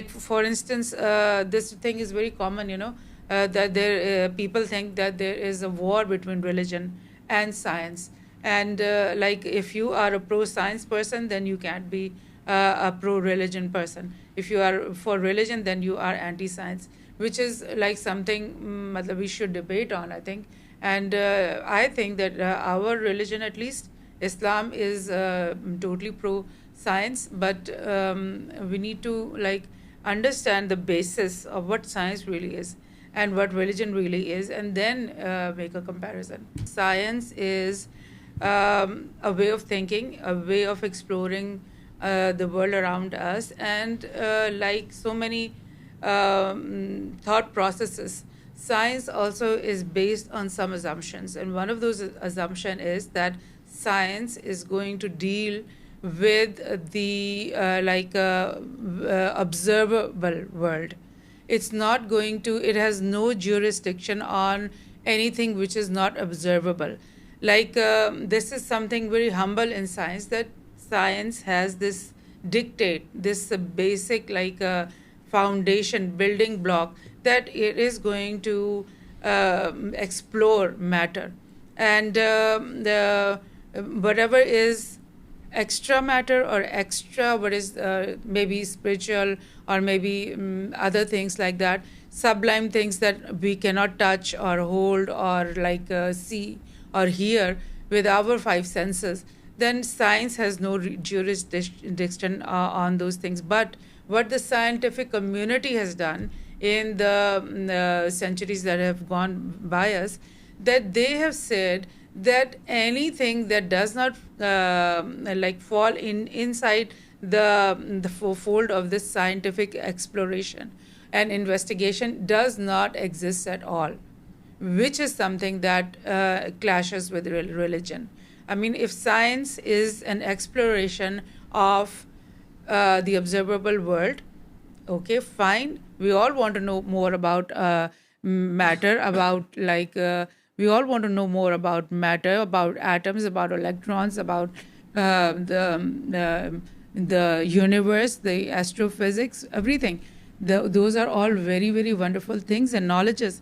For instance, this thing is very common, that there people think that there is a war between religion and science. And if you are a pro-science person, then you can't be a pro-religion person. If you are for religion, then you are anti-science, which is something we should debate on, I think. And I think that our religion, at least Islam, is totally pro-science, but we need to understand the basis of what science really is and what religion really is, and then make a comparison. Science is a way of thinking, a way of exploring the world around us, and so many thought processes, science also is based on some assumptions. And one of those assumptions is that science is going to deal with the observable world. It's not going to, it has no jurisdiction on anything which is not observable. This is something very humble in science, that science has this dictate, this basic foundation, building block, that it is going to explore matter. And whatever is extra matter or extra, what is maybe spiritual or maybe other things like that, sublime things that we cannot touch or hold or see or hear with our five senses, then science has no jurisdiction on those things. But what the scientific community has done in the centuries that have gone by us, that they have said that anything that does not fall inside the fold of this scientific exploration and investigation does not exist at all, which is something that clashes with religion. I mean, if science is an exploration of the observable world, okay, fine. We all want to know more about matter, about we all want to know more about matter, about atoms, about electrons, about the universe, the astrophysics, everything. Those are all very, very wonderful things and knowledges.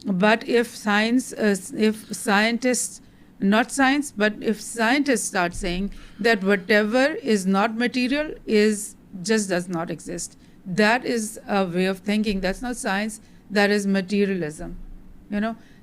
But if scientists, not science, but if scientists start saying that whatever is not material just does not exist, that is a way of thinking. That's not science. That is materialism,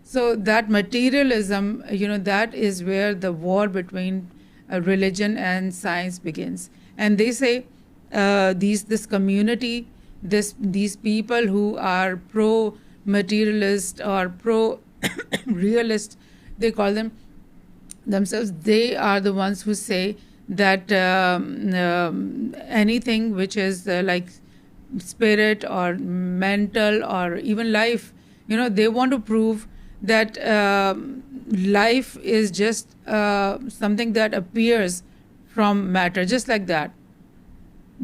So that materialism, that is where the war between religion and science begins. And they say this community, these people who are pro-materialist or pro-realist, they call them themselves, they are the ones who say that anything which is spirit or mental or even life, they want to prove that life is just something that appears from matter, just like that,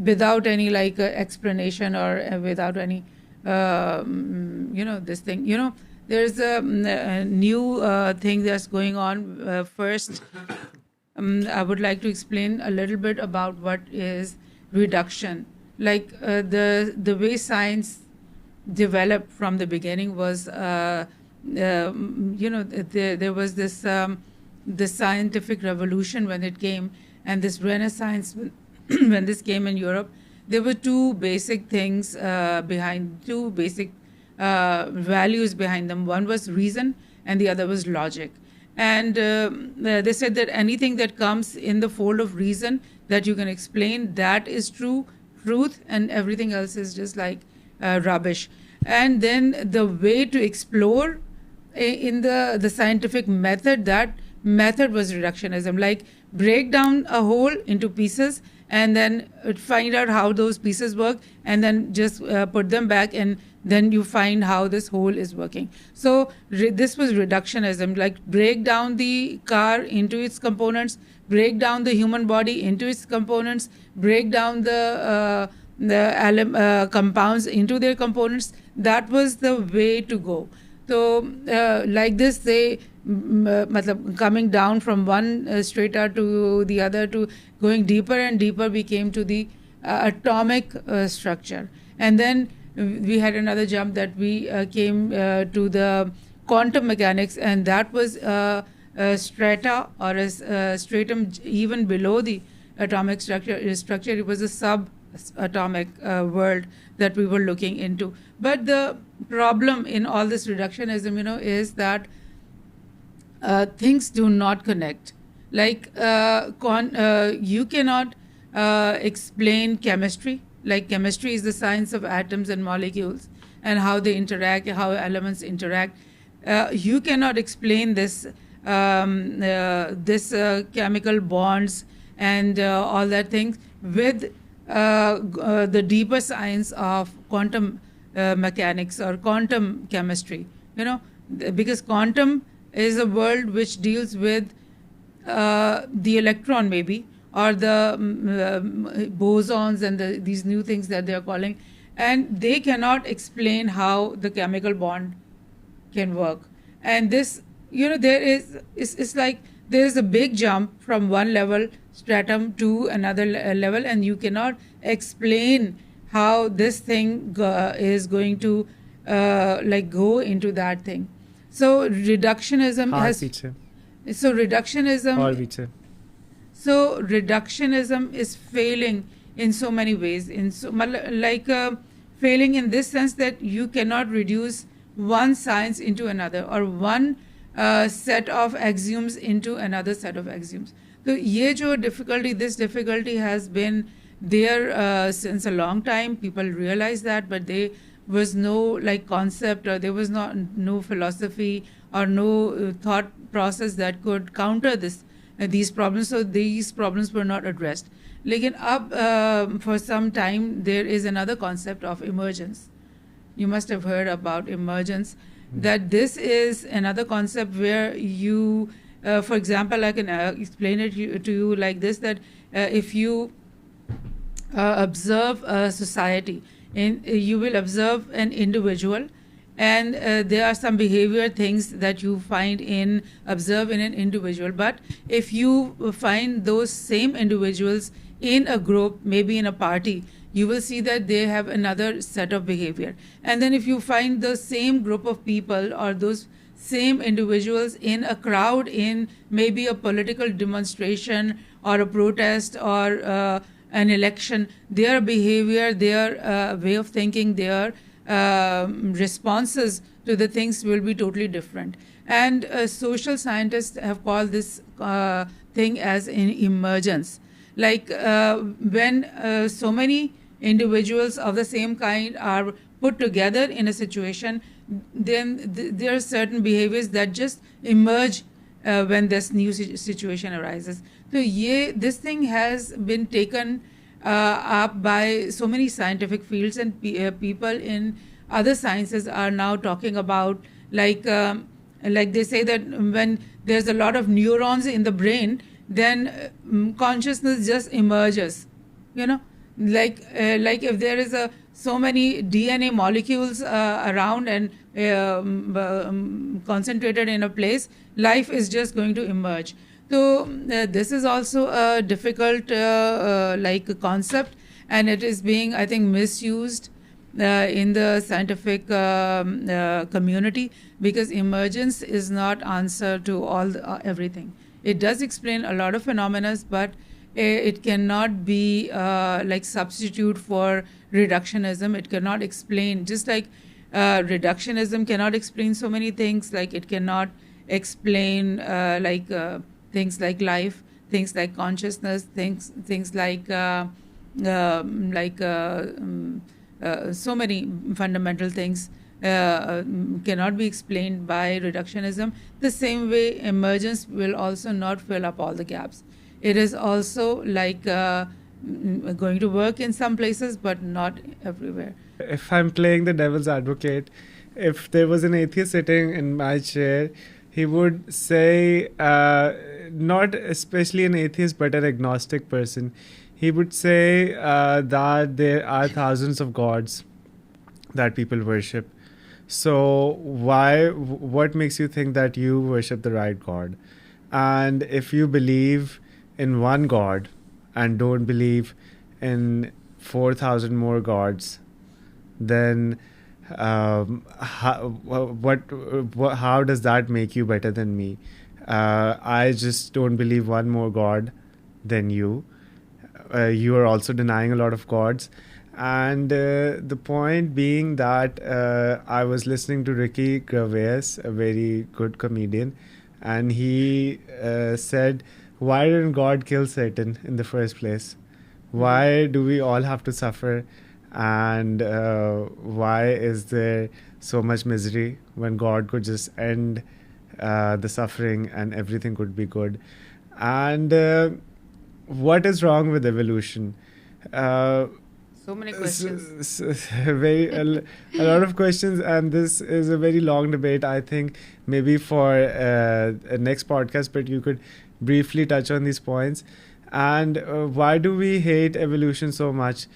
without any explanation or without any this thing. There's a new thing that's going on. First, I would like to explain a little bit about what is reduction. Like the way science developed from the beginning was, there was the scientific revolution when it came, and this Renaissance when this came in Europe. There were two basic things two basic values behind them. One was reason, and the other was logic. And they said that anything that comes in the fold of reason that you can explain, that is truth, and everything else is just like rubbish. And then the way to explore in the scientific method, that method was reductionism. Like break down a whole into pieces and then find out how those pieces work, and then just put them back, and then you find how this whole is working. So this was reductionism, like break down the car into its components, break down the human body into its components, break down the compounds into their components. That was the way to go. So like this, they coming down from one strata to the other, to going deeper and deeper, we came to the atomic structure. And then we had another jump that we came to the quantum mechanics, and that was a strata or a stratum even below the atomic structure. It was a sub-atomic world that we were looking into. But the problem in all this reductionism, is that things do not connect. Like you cannot explain chemistry. Like chemistry is the science of atoms and molecules and how they interact, how elements interact. You cannot explain this chemical bonds and all that things with the deeper science of quantum mechanics or quantum chemistry. Because quantum is a world which deals with the electron, maybe, or the bosons and these new things that they are calling, and they cannot explain how the chemical bond can work. And this, it's like there is a big jump from one level stratum to another level, and you cannot explain how this thing is going to go into that thing. So reductionism So reductionism is failing in so many ways. Failing in this sense that you cannot reduce one science into another, or one set of axioms into another set of axioms. So this difficulty has been there since a long time. People realize that, but there was no concept, or there was no philosophy or no thought process that could counter these problems. So these problems were not addressed. For some time there is another concept of emergence. You must have heard about emergence. That this is another concept where you, for example, I can explain it to you like this, that if you observe a society, you will observe an individual, and there are some behavior things that you observe in an individual. But if you find those same individuals in a group, maybe in a party, you will see that they have another set of behavior. And then if you find the same group of people or those same individuals in a crowd, in maybe a political demonstration or a protest or an election, their behavior, their way of thinking, their responses to the things will be totally different. And social scientists have called this thing as an emergence. When so many individuals of the same kind are put together in a situation, then there are certain behaviors that just emerge when this new situation arises. So this thing has been taken up by so many scientific fields, and people in other sciences are now talking about, like they say that when there's a lot of neurons in the brain, then consciousness just emerges. Like if there is a so many DNA molecules around and concentrated in a place, life is just going to emerge. So this is also a difficult concept, and it is being, I think, misused in the scientific community, because emergence is not answer to everything. It does explain a lot of phenomena, but it cannot be substitute for reductionism. It cannot explain, just like reductionism cannot explain so many things, like it cannot explain things like life, things like consciousness, things like so many fundamental things cannot be explained by reductionism. The same way, emergence will also not fill up all the gaps. It is also going to work in some places, but not everywhere. If I'm playing the devil's advocate, if there was an atheist sitting in my chair, he would say, not especially an atheist, but an agnostic person, he would say that there are thousands of gods that people worship. So what makes you think that you worship the right God? And if you believe in one God and don't believe in 4,000 more gods, then how does that make you better than me? I just don't believe one more God than you. You are also denying a lot of gods. And the point being that I was listening to Ricky Gervais, a very good comedian, and he said, why didn't God kill Satan in the first place? Why do we all have to suffer? And why is there so much misery when God could just end the suffering and everything could be good? And what is wrong with evolution? So many questions. A lot of questions, and this is a very long debate, I think, maybe for a next podcast, but you could briefly touch on these points. And why do we hate evolution so much?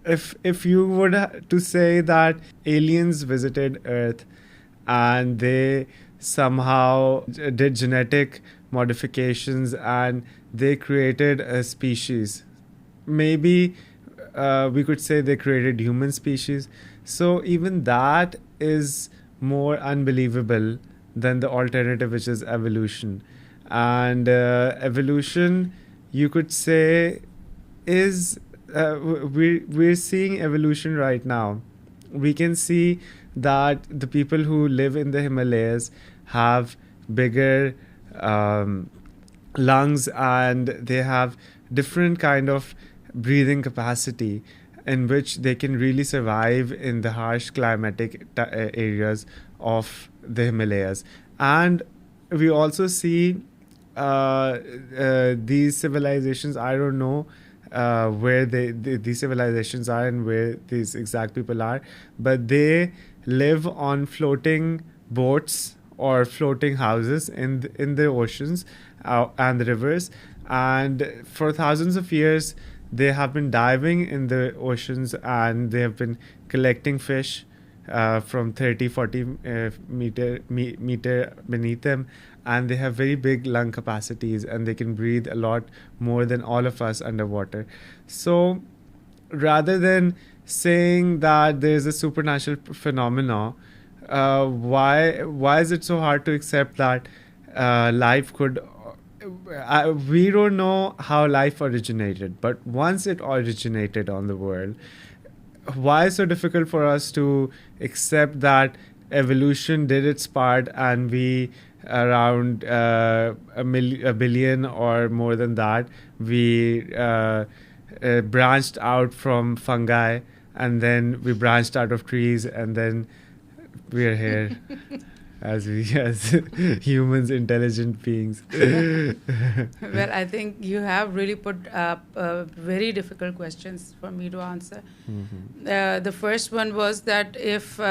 If you were to say that aliens visited Earth and they somehow did genetic modifications and they created a species, maybe we could say they created human species. So even that is more unbelievable than the alternative, which is evolution. And evolution, you could say, is we're seeing evolution right now. We can see that the people who live in the Himalayas have bigger lungs, and they have different kind of breathing capacity in which they can really survive in the harsh climatic areas of the Himalayas. And we also see these civilizations, I don't know where these civilizations are and where these exact people are, but they live on floating boats or floating houses in the oceans and the rivers. And for thousands of years, they have been diving in the oceans, and they have been collecting fish from 30-40 meter beneath them, and they have very big lung capacities, and they can breathe a lot more than all of us underwater. So rather than saying that there's a supernatural phenomena, why is it so hard to accept that life could... we don't know how life originated, but once it originated on the world, why is it so difficult for us to accept that evolution did its part, and we around a billion or more than that, we branched out from fungi, and then we branched out of trees, and then we're here as humans, intelligent beings. Well, I think you have really put up very difficult questions for me to answer. Mm-hmm. The first one was that if we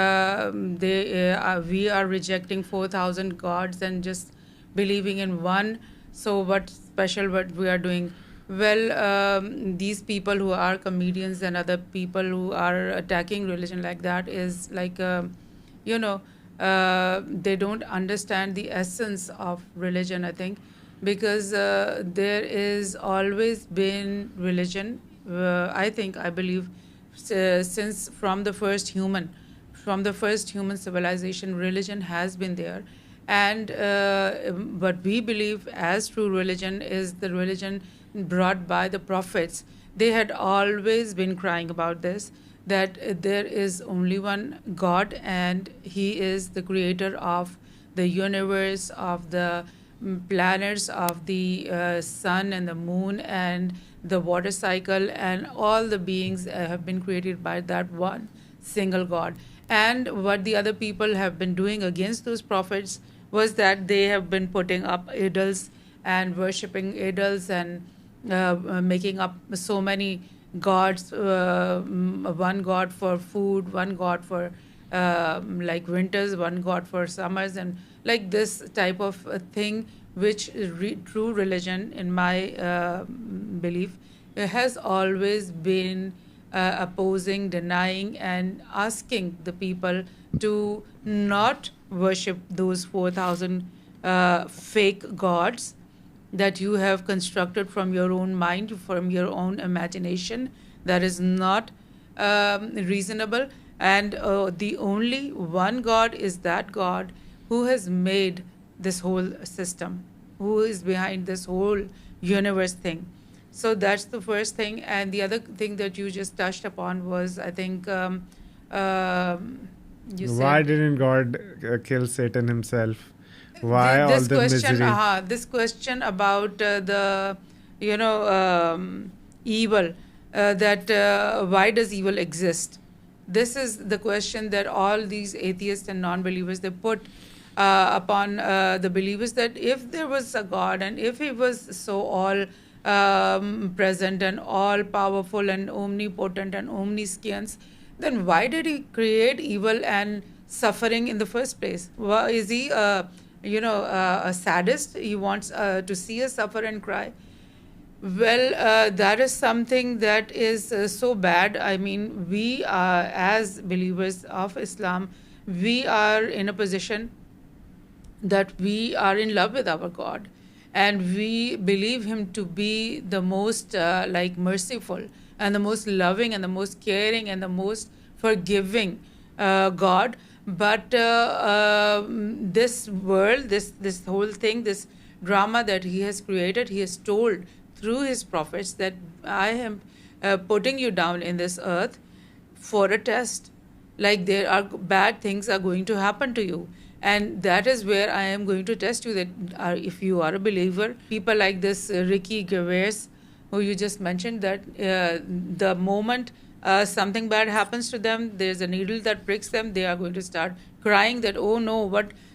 are rejecting 4,000 gods and just believing in one, so what special what we are doing? Well, these people who are comedians and other people who are attacking religion like that is like, you know, they don't understand the essence of religion, I think, because there is always been religion, I believe, since from the first human civilization, religion has been there. And what we believe as true religion is the religion brought by the prophets. They had always been crying about this, that there is only one God, and He is the creator of the universe, of the planets, of the sun and the moon and the water cycle, and all the beings have been created by that one single God. And what the other people have been doing against those prophets was that they have been putting up idols and worshipping idols and making up so many gods, one god for food, one god for like winters, one god for summers, and like this type of thing, which true religion, in my belief, has always been opposing, denying, and asking the people to not worship those 4,000 fake gods that you have constructed from your own mind, from your own imagination. That is not reasonable. And the only one God is that God who has made this whole system, who is behind this whole universe thing. So that's the first thing. And the other thing that you just touched upon was, I think, you said. Why didn't God kill Satan himself? Why all the misery? This question about the, evil, that why does evil exist? This is the question that all these atheists and non-believers, they put upon the believers, that if there was a God and if He was so all present and all powerful and omnipotent and omniscient, then why did He create evil and suffering in the first place? Why is He a sadist? He wants to see us suffer and cry. Well, that is something that is so bad. I mean, we as believers of Islam, we are in a position that we are in love with our God, and we believe Him to be the most merciful and the most loving and the most caring and the most forgiving God. But this world, this whole thing, this drama that He has created, He has told through His prophets that I am putting you down in this earth for a test. Like, there are bad things are going to happen to you, and that is where I am going to test you, that if you are a believer. People like this Ricky Gervais, who you just mentioned, that the moment something bad happens to them, there's a needle that pricks them, they are going to start crying that, oh no,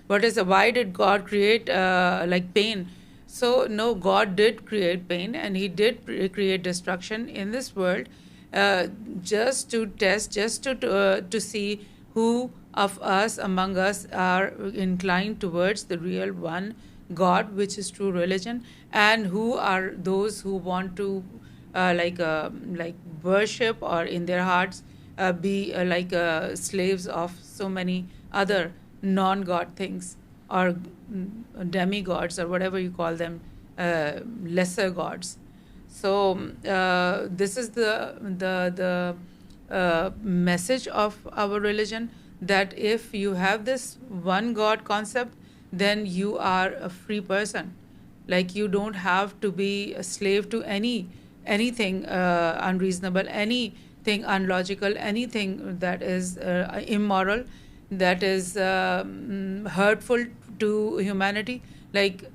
why did God create pain? So no, God did create pain, and He did create destruction in this world, just to test, just to see who of us among us are inclined towards the real one God, which is true religion, and who are those who want to worship, or in their hearts be slaves of so many other non-God things, or demigods, or whatever you call them, lesser gods. So this is the message of our religion, that if you have this one God concept, then you are a free person. Like, you don't have to be a slave to anything unreasonable, anything unlogical, anything that is immoral, that is hurtful to humanity. Like,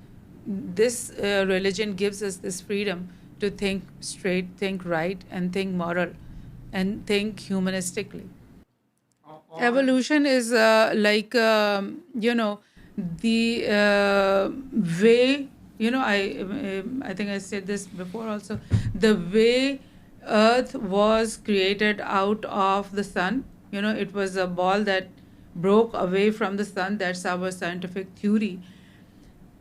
this religion gives us this freedom to think straight, think right, and think moral, and think humanistically. Evolution is the way, I think I said this before also, the way Earth was created out of the sun. It was a ball that broke away from the sun. That's our scientific theory.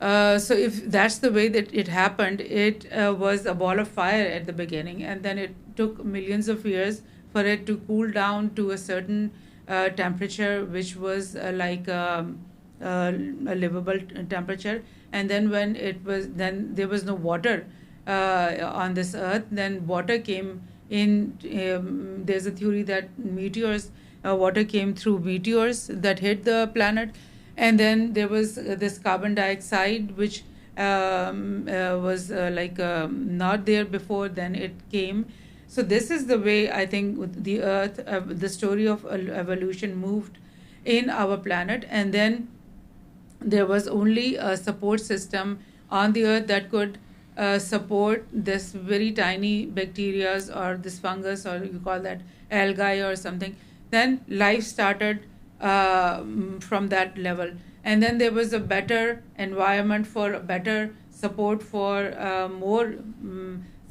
So if that's the way that it happened, it was a ball of fire at the beginning, and then it took millions of years for it to cool down to a certain temperature, which was a livable temperature. And then when it was, then there was no water on this earth. Then water came in. There's a theory that water came through meteors that hit the planet, and then there was this carbon dioxide which was not there before. Then it came. So this is the way I think with the earth, the story of evolution moved in our planet. And then there was only a support system on the earth that could support this very tiny bacteria or this fungus, or you call that algae or something. Then life started from that level. And then there was a better environment for better support for more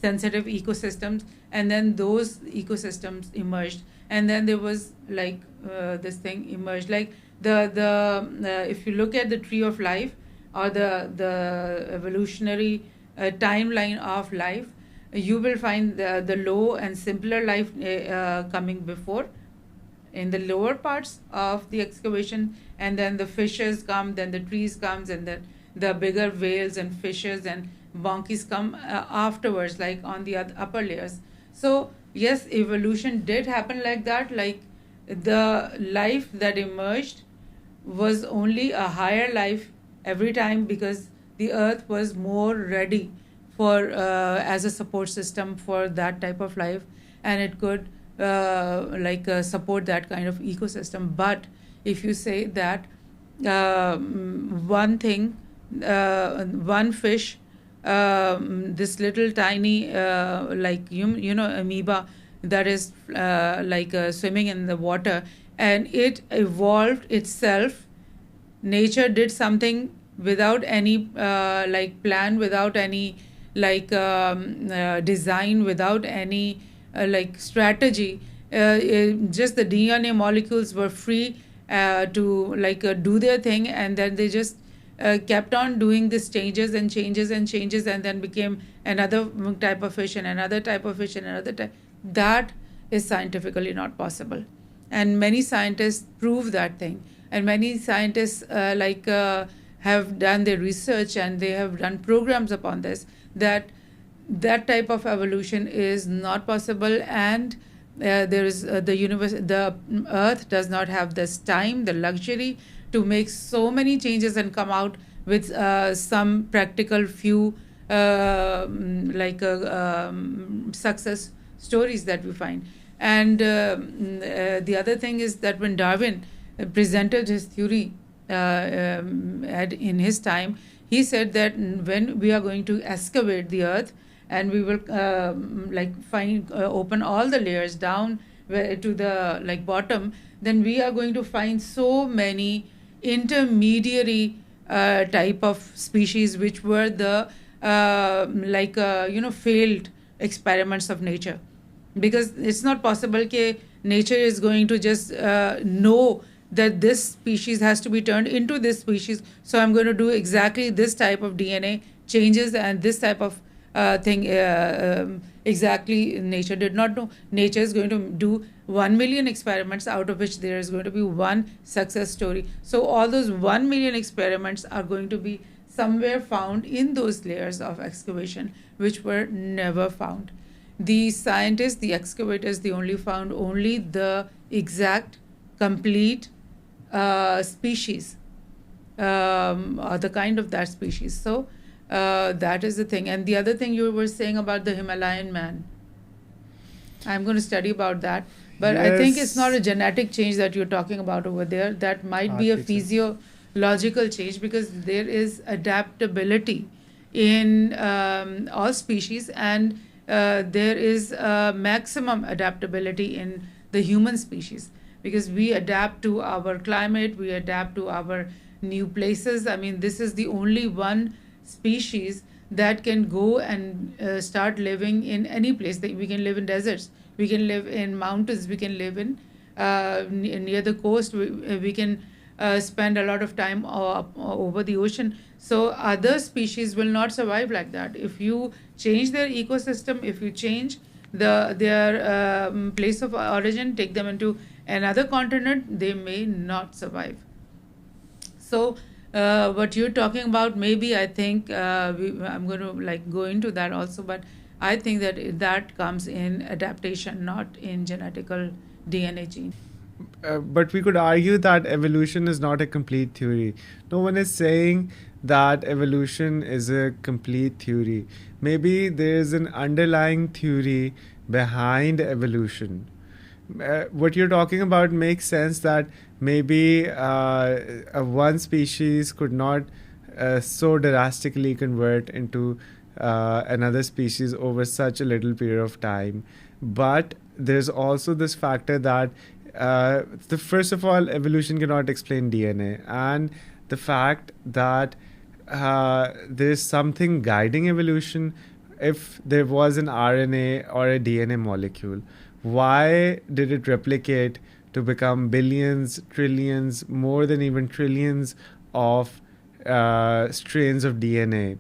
sensitive ecosystems. And then those ecosystems emerged. And then there was this thing emerged. Like if you look at the tree of life, or the evolutionary timeline of life, you will find the low and simpler life coming before, in the lower parts of the excavation, and then the fishes come, then the trees comes, and then the bigger whales and fishes and monkeys come afterwards, like on the upper layers. So yes, evolution did happen like that. Like the life that emerged was only a higher life every time, because the earth was more ready for as a support system for that type of life, and it could support that kind of ecosystem. But if you say that one thing, one fish, this little tiny amoeba that is swimming in the water, and it evolved itself. Nature did something without any plan, without any design, without any strategy. Just the DNA molecules were free to do their thing, and then they just kept on doing these changes and changes and changes, and then became another type of fish and another type of fish and another type. That is scientifically not possible, and many scientists prove that thing, and many scientists have done their research, and they have done programs upon this, that type of evolution is not possible. And there is the earth does not have this time, the luxury to make so many changes and come out with some practical few success stories that we find. And the other thing is that when Darwin presented his theory in his time, he said that when we are going to excavate the earth, and we will open all the layers down to the bottom, then we are going to find so many intermediary type of species, which were the failed experiments of nature. Because it's not possible that nature is going to just know that this species has to be turned into this species, so I'm going to do exactly this type of DNA changes and this type of thing. Exactly, nature did not know. Nature is going to do 1 million experiments, out of which there is going to be one success story. So all those 1 million experiments are going to be somewhere found in those layers of excavation, which were never found. The scientists, the excavators, they only found only the exact, complete species, or the kind of that species. So that is the thing. And the other thing you were saying about the Himalayan man, I'm going to study about that. But I think it's not a genetic change that you're talking about over there. That might be a physiological change, because there is adaptability in all species, and there is maximum adaptability in the human species, because we adapt to our climate, we adapt to our new places. I mean, this is the only one species that can go and start living in any place. We can live in deserts, we can live in mountains, we can live in near the coast, we can spend a lot of time over the ocean. So other species will not survive like that. If you change their ecosystem, if you change their place of origin, take them into another continent, they may not survive. So what you're talking about, maybe I think I'm going to like go into that also, but I think that comes in adaptation, not in genetical DNA gene. But we could argue that evolution is not a complete theory. No one is saying that evolution is a complete theory. Maybe there is an underlying theory behind evolution. What you're talking about makes sense, that maybe one species could not so drastically convert into another species over such a little period of time. But there's also this factor that first of all, evolution cannot explain DNA, and the fact that there's something guiding evolution. If there was an RNA or a DNA molecule, why did it replicate to become billions, trillions, more than even trillions of strains of DNA?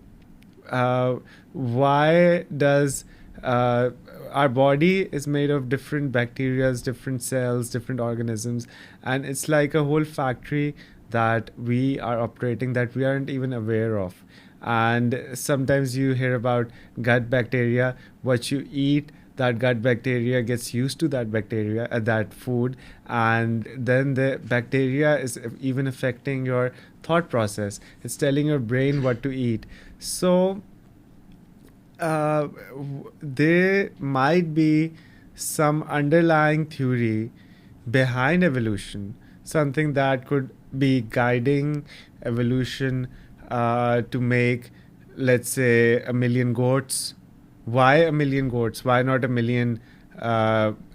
Why does our body is made of different bacteria, different cells, different organisms, and it's like a whole factory that we are operating that we aren't even aware of. And sometimes you hear about gut bacteria. What you eat, that gut bacteria gets used to that bacteria, that food, and then the bacteria is even affecting your thought process. It's telling your brain what to eat. So there might be some underlying theory behind evolution, something that could be guiding evolution to make, let's say, 1,000,000 goats. Why 1,000,000 goats? Why not 1,000,000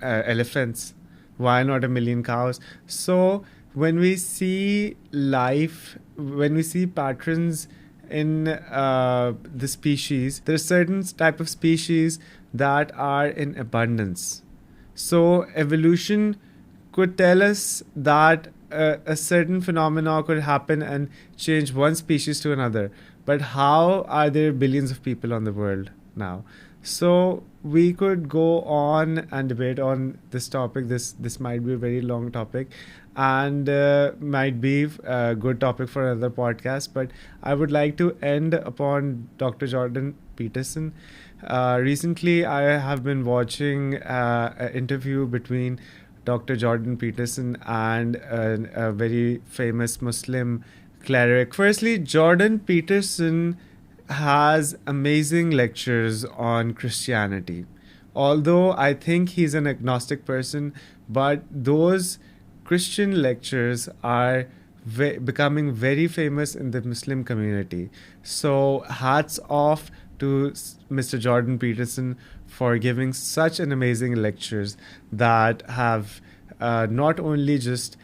elephants? Why not 1,000,000 cows? So when we see life, when we see patterns in the species, there are certain type of species that are in abundance. So evolution could tell us that a certain phenomena could happen and change one species to another. But how are there billions of people on the world now? So we could go on and debate on this topic. This might be a very long topic, and might be a good topic for another podcast. But I would like to end upon Dr. Jordan Peterson. Recently, I have been watching an interview between Dr. Jordan Peterson and a very famous Muslim cleric. Firstly, Jordan Peterson has amazing lectures on Christianity. Although I think he's an agnostic person, but those Christian lectures are becoming very famous in the Muslim community. So hats off to Mr. Jordan Peterson for giving such an amazing lectures that have not only just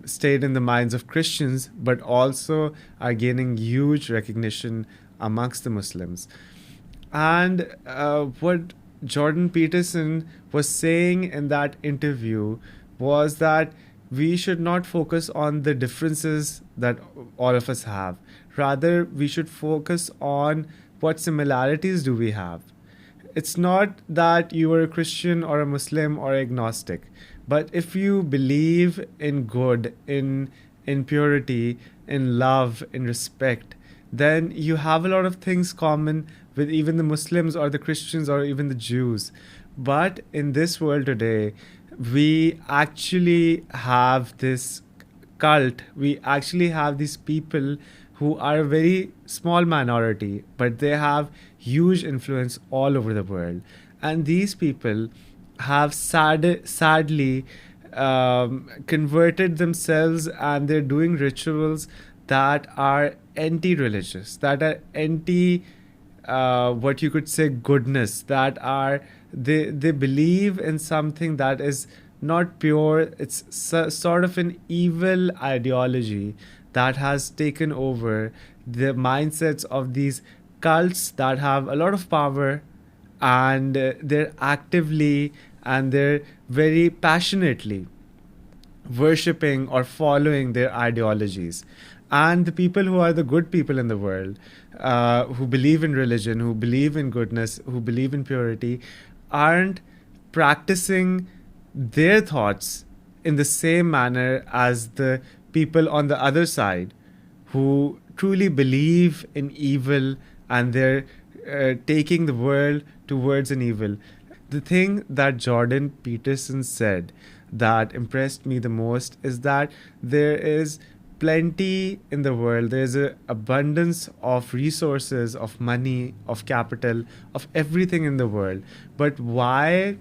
stayed in the minds of Christians, but also are gaining huge recognition amongst the Muslims. And what Jordan Peterson was saying in that interview was that we should not focus on the differences that all of us have. Rather, we should focus on what similarities do we have. It's not that you are a Christian or a Muslim or agnostic, but if you believe in good, in purity, in love, in respect, then you have a lot of things common with even the Muslims or the Christians or even the Jews. But in this world today, we actually have this cult. We actually have these people who are a very small minority, but they have huge influence all over the world. And these people have sadly converted themselves, and they're doing rituals that are anti-religious, that are anti what you could say goodness, that are they believe in something that is not pure. It's sort of an evil ideology that has taken over the mindsets of these cults that have a lot of power, and they're actively and they're very passionately worshipping or following their ideologies. And the people who are the good people in the world, who believe in religion, who believe in goodness, who believe in purity, aren't practicing their thoughts in the same manner as the people on the other side who truly believe in evil, and they're taking the world towards an evil. The thing that Jordan Peterson said that impressed me the most is that there is plenty in the world. There's an abundance of resources, of money, of capital, of everything in the world. But why?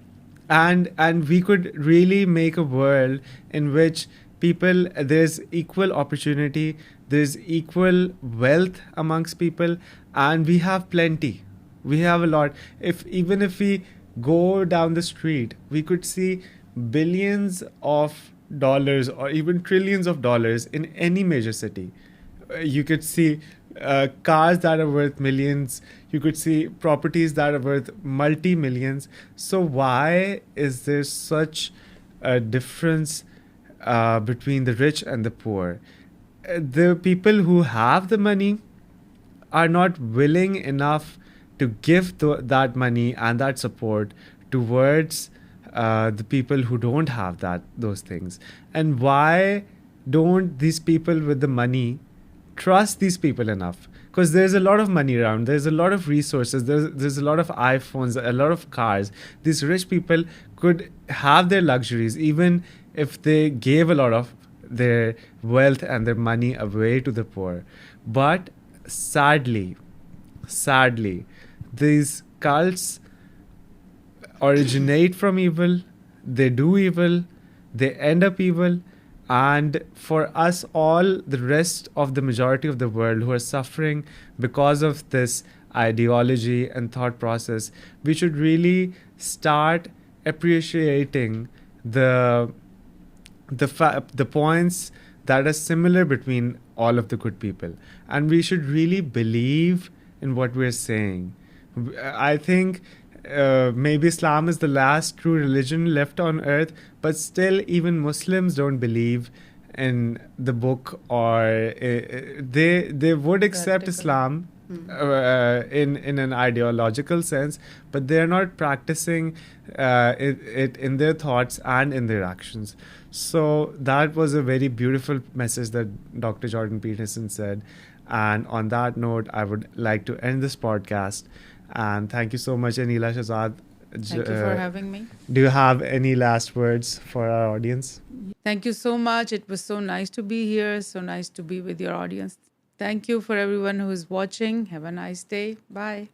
And we could really make a world in which people, there's equal opportunity, there's equal wealth amongst people, and we have plenty. We have a lot. If even if we go down the street, we could see billions of dollars or even trillions of dollars in any major city. You could see cars that are worth millions. You could see properties that are worth multi millions. So why is there such a difference between the rich and the poor? The people who have the money are not willing enough to give that money and that support towards the people who don't have those things. And why don't these people with the money trust these people enough? Because there's a lot of money around, there's a lot of resources, there's a lot of iPhones, a lot of cars. These rich people could have their luxuries even if they gave a lot of their wealth and their money away to the poor. But sadly, these cults originate from evil, they do evil, they end up evil. And for us all, the rest of the majority of the world who are suffering because of this ideology and thought process, we should really start appreciating the points that are similar between all of the good people. And we should really believe in what we're saying. I think maybe Islam is the last true religion left on earth, but still even Muslims don't believe in the book, or they would accept Practical. Islam in an ideological sense, but they're not practicing it in their thoughts and in their actions. So that was a very beautiful message that Dr. Jordan Peterson said. And on that note, I would like to end this podcast. And thank you so much, Aneela Shahzad. Thank you for having me. Do you have any last words for our audience? Thank you so much. It was so nice to be here. So nice to be with your audience. Thank you for everyone who is watching. Have a nice day. Bye.